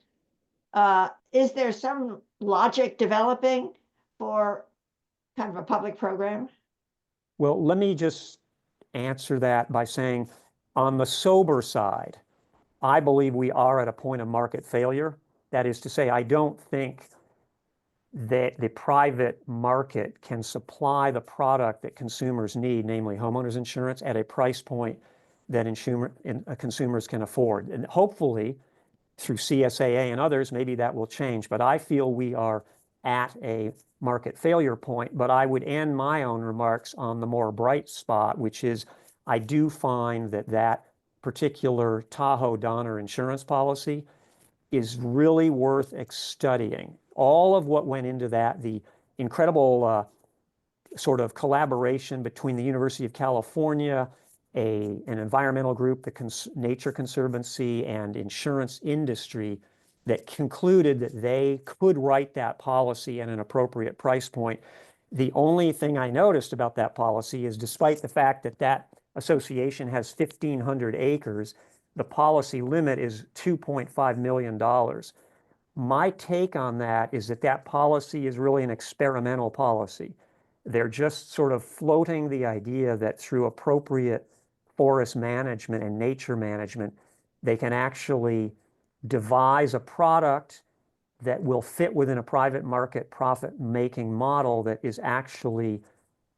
Is there some logic developing for kind of a public program? Well, let me just answer that by saying, on the sober side, I believe we are at a point of market failure. That is to say, I don't think that the private market can supply the product that consumers need, namely homeowners insurance, at a price point that consumers can afford. And hopefully, through CSAA and others, maybe that will change. But I feel we are at a market failure point. But I would end my own remarks on the more bright spot, which is I do find that particular Tahoe Donner insurance policy is really worth studying. All of what went into that, the incredible sort of collaboration between the University of California, an environmental group, the Nature Conservancy, and insurance industry, that concluded that they could write that policy at an appropriate price point. The only thing I noticed about that policy is, despite the fact that that association has 1,500 acres, the policy limit is $2.5 million. My take on that is that policy is really an experimental policy. They're just sort of floating the idea that through appropriate forest management and nature management, they can actually devise a product that will fit within a private market profit-making model that is actually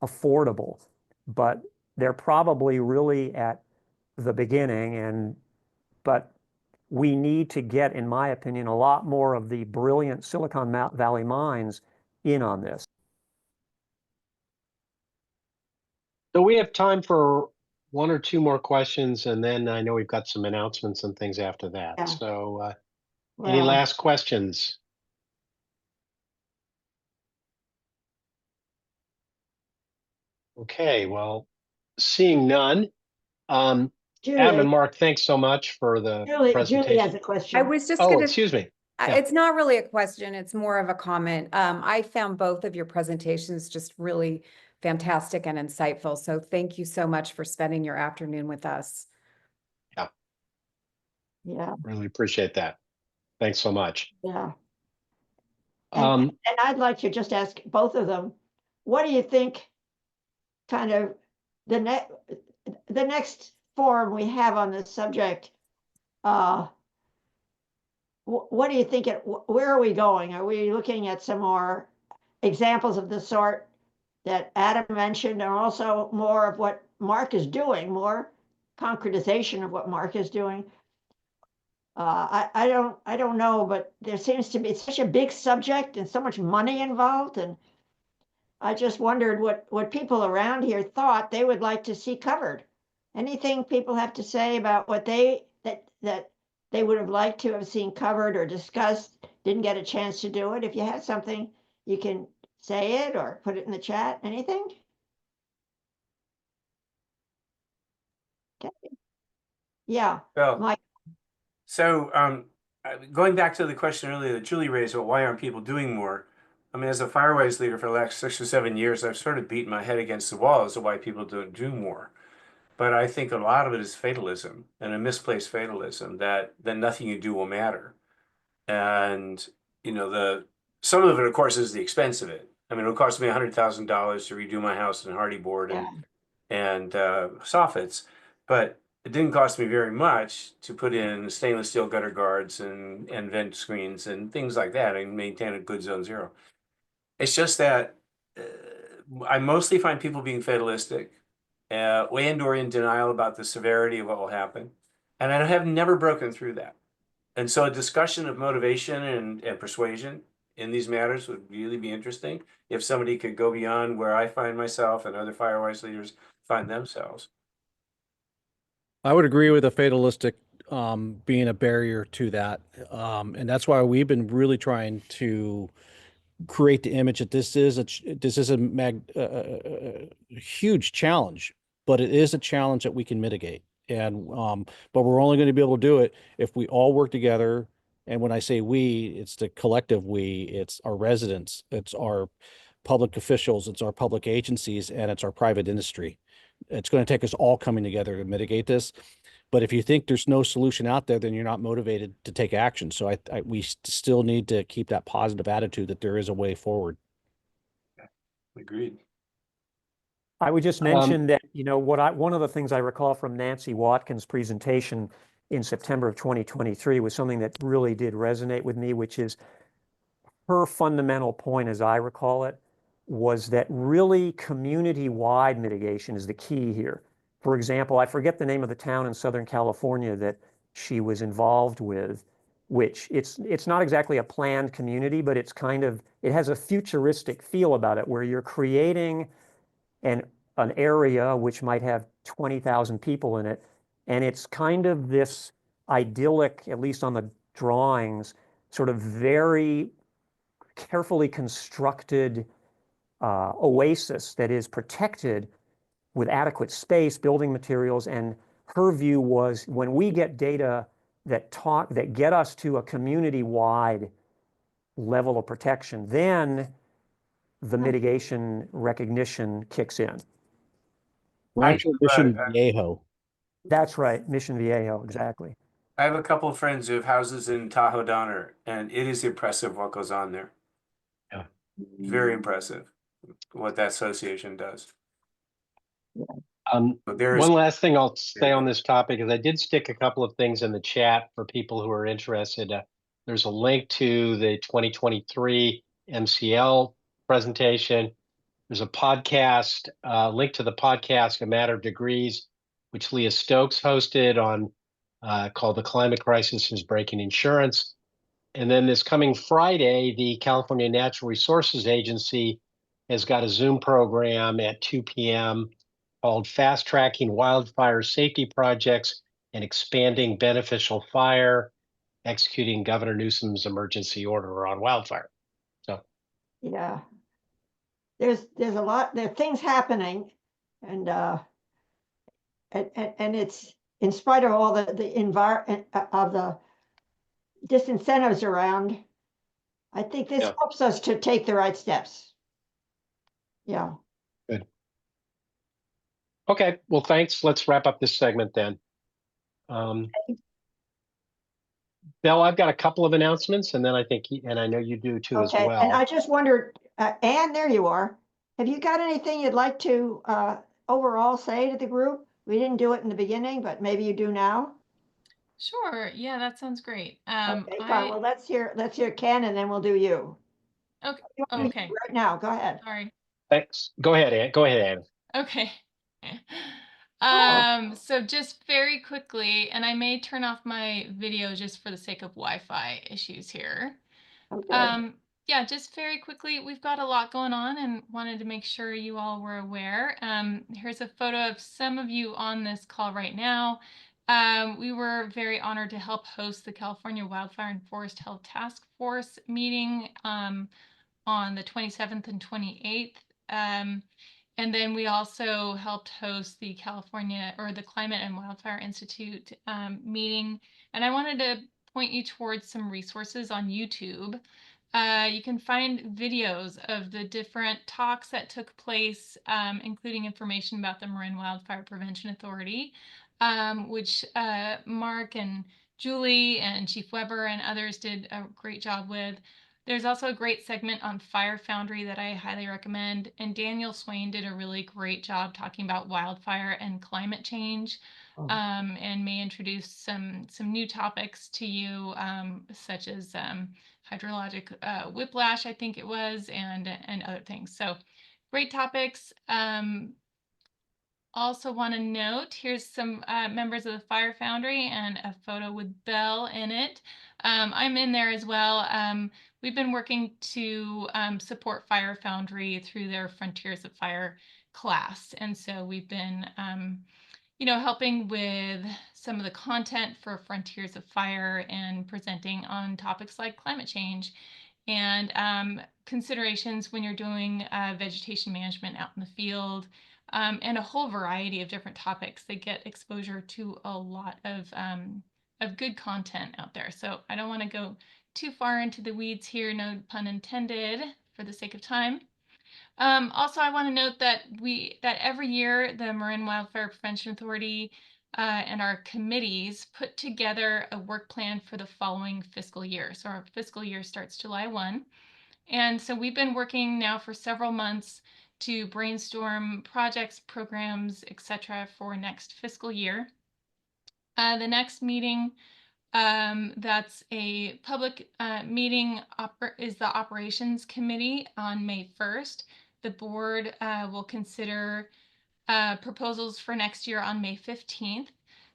affordable. But they're probably really at the beginning, but we need to get, in my opinion, a lot more of the brilliant Silicon Valley minds in on this. So we have time for one or two more questions, and then I know we've got some announcements and things after that. Yeah. So any Well, last questions? Okay, well, seeing none, Adam and Julie, Mark, thanks so much for the Julie has presentation. a question. I was just Oh, gonna, excuse me. Yeah. it's not really a question, it's more of a comment. I found both of your presentations just really fantastic and insightful. So thank you so much for spending your afternoon with us. Yeah, Really appreciate that. Thanks so much. yeah. Um, And I'd like to just ask both of them, what do you think kind of the next forum we have on this subject? What do you think where are we going? Are we looking at some more examples of the sort that Adam mentioned, and also more of what Mark is doing, more concretization of what Mark is doing? I don't know, but there seems to be such a big subject and so much money involved, and I just wondered what people around here thought they would like to see covered. Anything people have to say about what that they would have liked to have seen covered or discussed, didn't get a chance to do it. If you have something, you can say it or put it in the chat. Anything? Okay. Yeah, Well, Mike. so going back to the question earlier that Julie raised about why aren't people doing more? I mean, as a Firewise leader for the last 6 or 7 years, I've sort of beaten my head against the wall as to why people don't do more. But I think a lot of it is fatalism, and a misplaced fatalism that nothing you do will matter. And some of it, of course, is the expense of it. I mean, it'll cost me $100,000 to redo my house in hardy board and soffits, but it didn't cost me very much to put in stainless steel gutter guards and vent screens and things like that and maintain a good zone zero. It's just that I mostly find people being fatalistic and or in denial about the severity of what will happen. And I have never broken through that. And so a discussion of motivation and persuasion in these matters would really be interesting if somebody could go beyond where I find myself and other Firewise leaders find themselves. I would agree with the fatalistic being a barrier to that. And that's why we've been really trying to create the image that this is a huge challenge, but it is a challenge that we can mitigate. And but we're only going to be able to do it if we all work together. And when I say we, it's the collective we, it's our residents, it's our public officials, it's our public agencies, and it's our private industry. It's going to take us all coming together to mitigate this. But if you think there's no solution out there, then you're not motivated to take action. So we still need to keep that positive attitude that there is a way forward. Agreed. I would just mention that, one of the things I recall from Nancy Watkins' presentation in September of 2023 was something that really did resonate with me, which is her fundamental point, as I recall it, was that really community-wide mitigation is the key here. For example, I forget the name of the town in Southern California that she was involved with, which it's not exactly a planned community, but it has a futuristic feel about it, where you're creating an area which might have 20,000 people in it, and it's kind of this idyllic, at least on the drawings, sort of very carefully constructed oasis that is protected with adequate space, building materials. And her view was, when we get data that get us to a community-wide level of protection, then the mitigation recognition kicks in. Rancho Mission Viejo. That's right, Mission Viejo, exactly. I have a couple of friends who have houses in Tahoe Donner, and it is impressive what goes on there. Yeah. Very impressive what that association does. One last thing I'll say on this topic is I did stick a couple of things in the chat for people who are interested. There's a link to the 2023 MCL presentation. There's a podcast, link to the podcast, A Matter of Degrees, which Leah Stokes hosted on called The Climate Crisis is Breaking Insurance. And then this coming Friday, the California Natural Resources Agency has got a Zoom program at 2 p.m. called Fast Tracking Wildfire Safety Projects and Expanding Beneficial Fire, Executing Governor Newsom's Emergency Order on Wildfire. So, Yeah. There's a lot, there are things happening, and it's in spite of all the environment of the disincentives around, I think this Yeah. helps us to take the right steps. Yeah. good. Okay, well, thanks. Let's wrap up this segment then. Bill, I've got a couple of announcements, and then I think, and I know you do too as Okay, and well. I just wondered, Anne, there you are. Have you got anything you'd like to overall say to the group? We didn't do it in the beginning, but maybe you do now. Sure. Yeah, that sounds great. Okay, fine. Well, let's hear Ken, and then we'll do you. Okay. You want to do Okay. you right now. Go ahead. Sorry. Thanks. Go ahead, Ann. Go ahead, Ann. Okay. Oh. So just very quickly, and I may turn off my video just for the sake of Wi-Fi issues here. Okay. Yeah, just very quickly, we've got a lot going on and wanted to make sure you all were aware. Here's a photo of some of you on this call right now. We were very honored to help host the California Wildfire and Forest Health Task Force meeting on the 27th and 28th. And then we also helped host the California or the Climate and Wildfire Institute meeting. And I wanted to point you towards some resources on YouTube. You can find videos of the different talks that took place, including information about the Marin Wildfire Prevention Authority, which Mark and Julie and Chief Weber and others did a great job with. There's also a great segment on Fire Foundry that I highly recommend. And Daniel Swain did a really great job talking about wildfire and climate change, and may introduce some new topics to you, such as hydrologic whiplash, I think it was, and other things. So great topics. Also want to note, here's some members of the Fire Foundry and a photo with Belle in it. I'm in there as well. We've been working to support Fire Foundry through their Frontiers of Fire class. And so we've been, helping with some of the content for Frontiers of Fire and presenting on topics like climate change and considerations when you're doing vegetation management out in the field. And a whole variety of different topics that get exposure to a lot of good content out there. So I don't want to go too far into the weeds here, no pun intended, for the sake of time. Also, I want to note that every year the Marin Wildfire Prevention Authority and our committees put together a work plan for the following fiscal year. So our fiscal year starts July 1. And so we've been working now for several months to brainstorm projects, programs, etc. for next fiscal year. The next meeting, that's a public meeting, is the Operations Committee on May 1st. The board will consider proposals for next year on May 15th.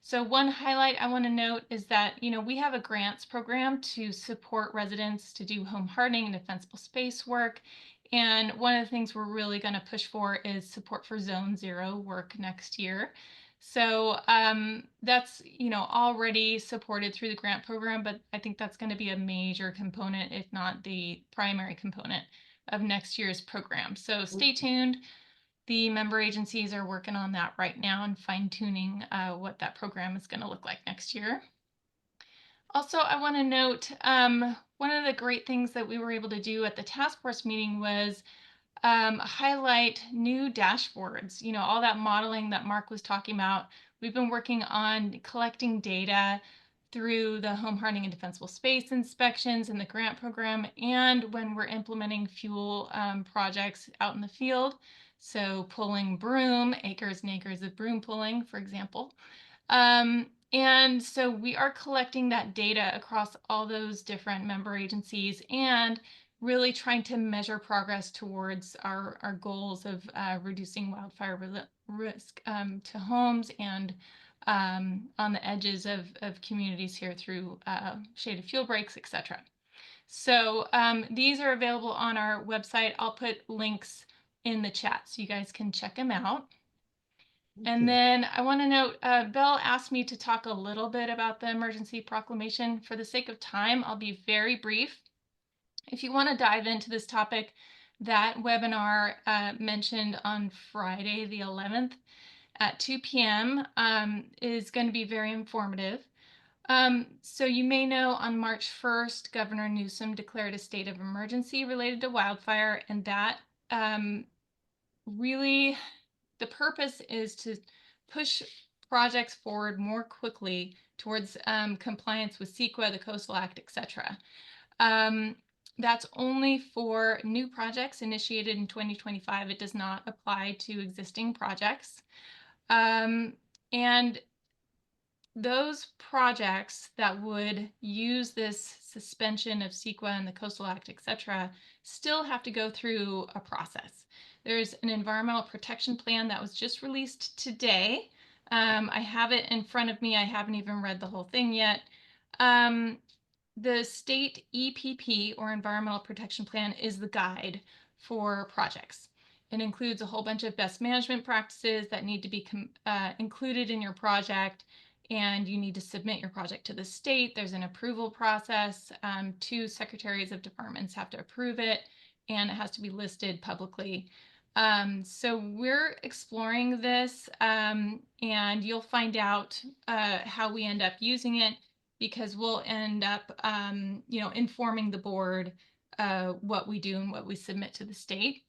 So one highlight I want to note is that, we have a grants program to support residents to do home hardening and defensible space work. And one of the things we're really going to push for is support for Zone 0 work next year. So that's, already supported through the grant program, but I think that's going to be a major component, if not the primary component of next year's program. So stay tuned. The member agencies are working on that right now and fine-tuning what that program is going to look like next year. Also, I want to note one of the great things that we were able to do at the task force meeting was highlight new dashboards. All that modeling that Mark was talking about. We've been working on collecting data through the home hardening and defensible space inspections and the grant program, and when we're implementing fuel projects out in the field. So pulling broom, acres and acres of broom pulling, for example. And so we are collecting that data across all those different member agencies and really trying to measure progress towards our goals of reducing wildfire risk to homes and on the edges of communities here through shaded fuel breaks, etc. So these are available on our website. I'll put links in the chat so you guys can check them out. And then I want to note, Belle asked me to talk a little bit about the emergency proclamation. For the sake of time, I'll be very brief. If you want to dive into this topic, that webinar mentioned on Friday the 11th at 2 p.m. Is going to be very informative. So you may know on March 1st, Governor Newsom declared a state of emergency related to wildfire, and that really, the purpose is to push projects forward more quickly towards compliance with CEQA, the Coastal Act, etc. That's only for new projects initiated in 2025. It does not apply to existing projects. And those projects that would use this suspension of CEQA and the Coastal Act, etc., still have to go through a process. There's an environmental protection plan that was just released today. I have it in front of me. I haven't even read the whole thing yet. The state EPP, or Environmental Protection Plan, is the guide for projects. It includes a whole bunch of best management practices that need to be included in your project, and you need to submit your project to the state. There's an approval process. 2 secretaries of departments have to approve it, and it has to be listed publicly. So we're exploring this, and you'll find out how we end up using it, because we'll end up, informing the board what we do and what we submit to the state.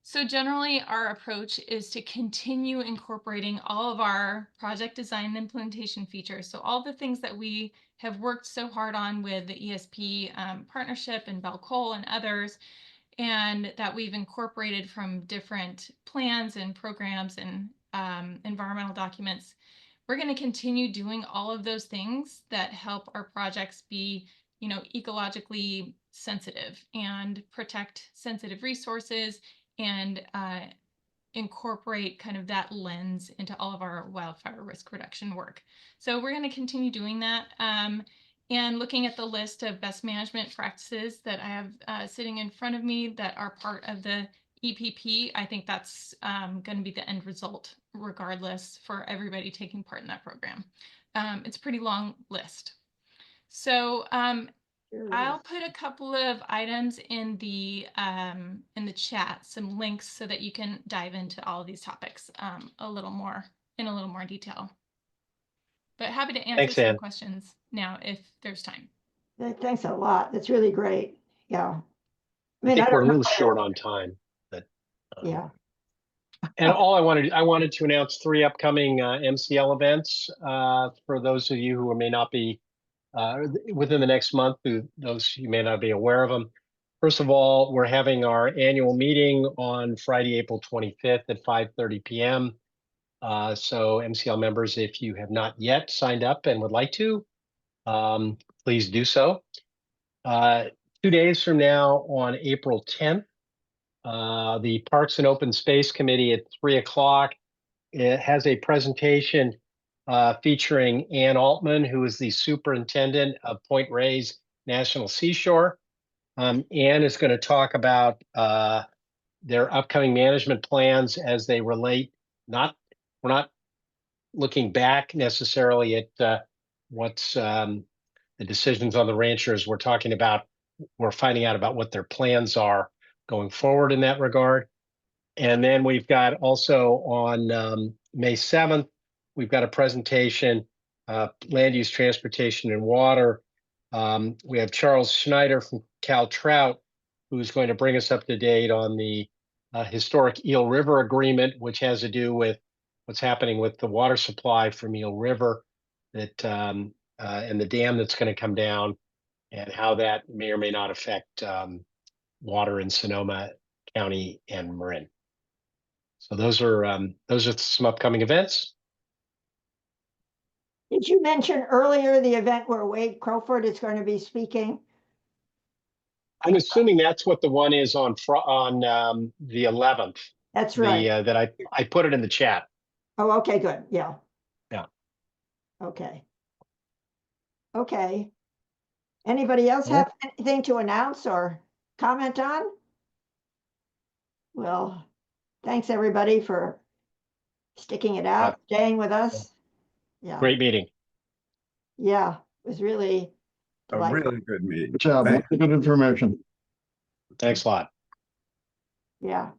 So generally, our approach is to continue incorporating all of our project design and implementation features. So all the things that we have worked so hard on with the ESP partnership and Belle Cole and others, and that we've incorporated from different plans and programs and environmental documents. We're going to continue doing all of those things that help our projects be, ecologically sensitive and protect sensitive resources, and incorporate kind of that lens into all of our wildfire risk reduction work. So we're going to continue doing that. And looking at the list of best management practices that I have sitting in front of me that are part of the EPP, I think that's going to be the end result regardless for everybody taking part in that program. It's a pretty long list. So I'll put a couple of items in the chat, some links so that you can dive into all of these topics in a little more detail. But happy to answer Thanks, some Ann. questions now if there's time. Thanks a lot. That's really great. Yeah. I think I we're a don't know. little short on time, but Yeah. and I wanted to announce 3 upcoming MCL events for those of you who may not be within the next month, those you may not be aware of them. First of all, we're having our annual meeting on Friday, April 25th at 5:30 p.m. So MCL members, if you have not yet signed up and would like to, please do so. 2 days from now, on April 10th, the Parks and Open Space Committee at 3 o'clock, it has a presentation featuring Ann Altman, who is the superintendent of Point Reyes National Seashore. Ann is going to talk about their upcoming management plans as they relate. We're not looking back necessarily at what's the decisions on the ranchers. We're finding out about what their plans are going forward in that regard. And then we've got also on May 7th, we've got a presentation, land use, transportation, and water. We have Charles Schneider from Cal Trout, who's going to bring us up to date on the historic Eel River Agreement, which has to do with what's happening with the water supply from Eel River and the dam that's going to come down, and how that may or may not affect water in Sonoma County and Marin. So those are some upcoming events. Did you mention earlier the event where Wade Crowford is going to be speaking? I'm assuming that's what the one is on the 11th. That's right. That I put it in the chat. Oh, okay, good. Yeah. Yeah. Okay. Okay. Anybody else All right. have anything to announce or comment on? Well, thanks everybody for sticking it out, staying with us. Yeah, Great meeting. yeah, it was really A delightful. really good meeting. Good job. Thank Good information. Thanks a lot. Yeah.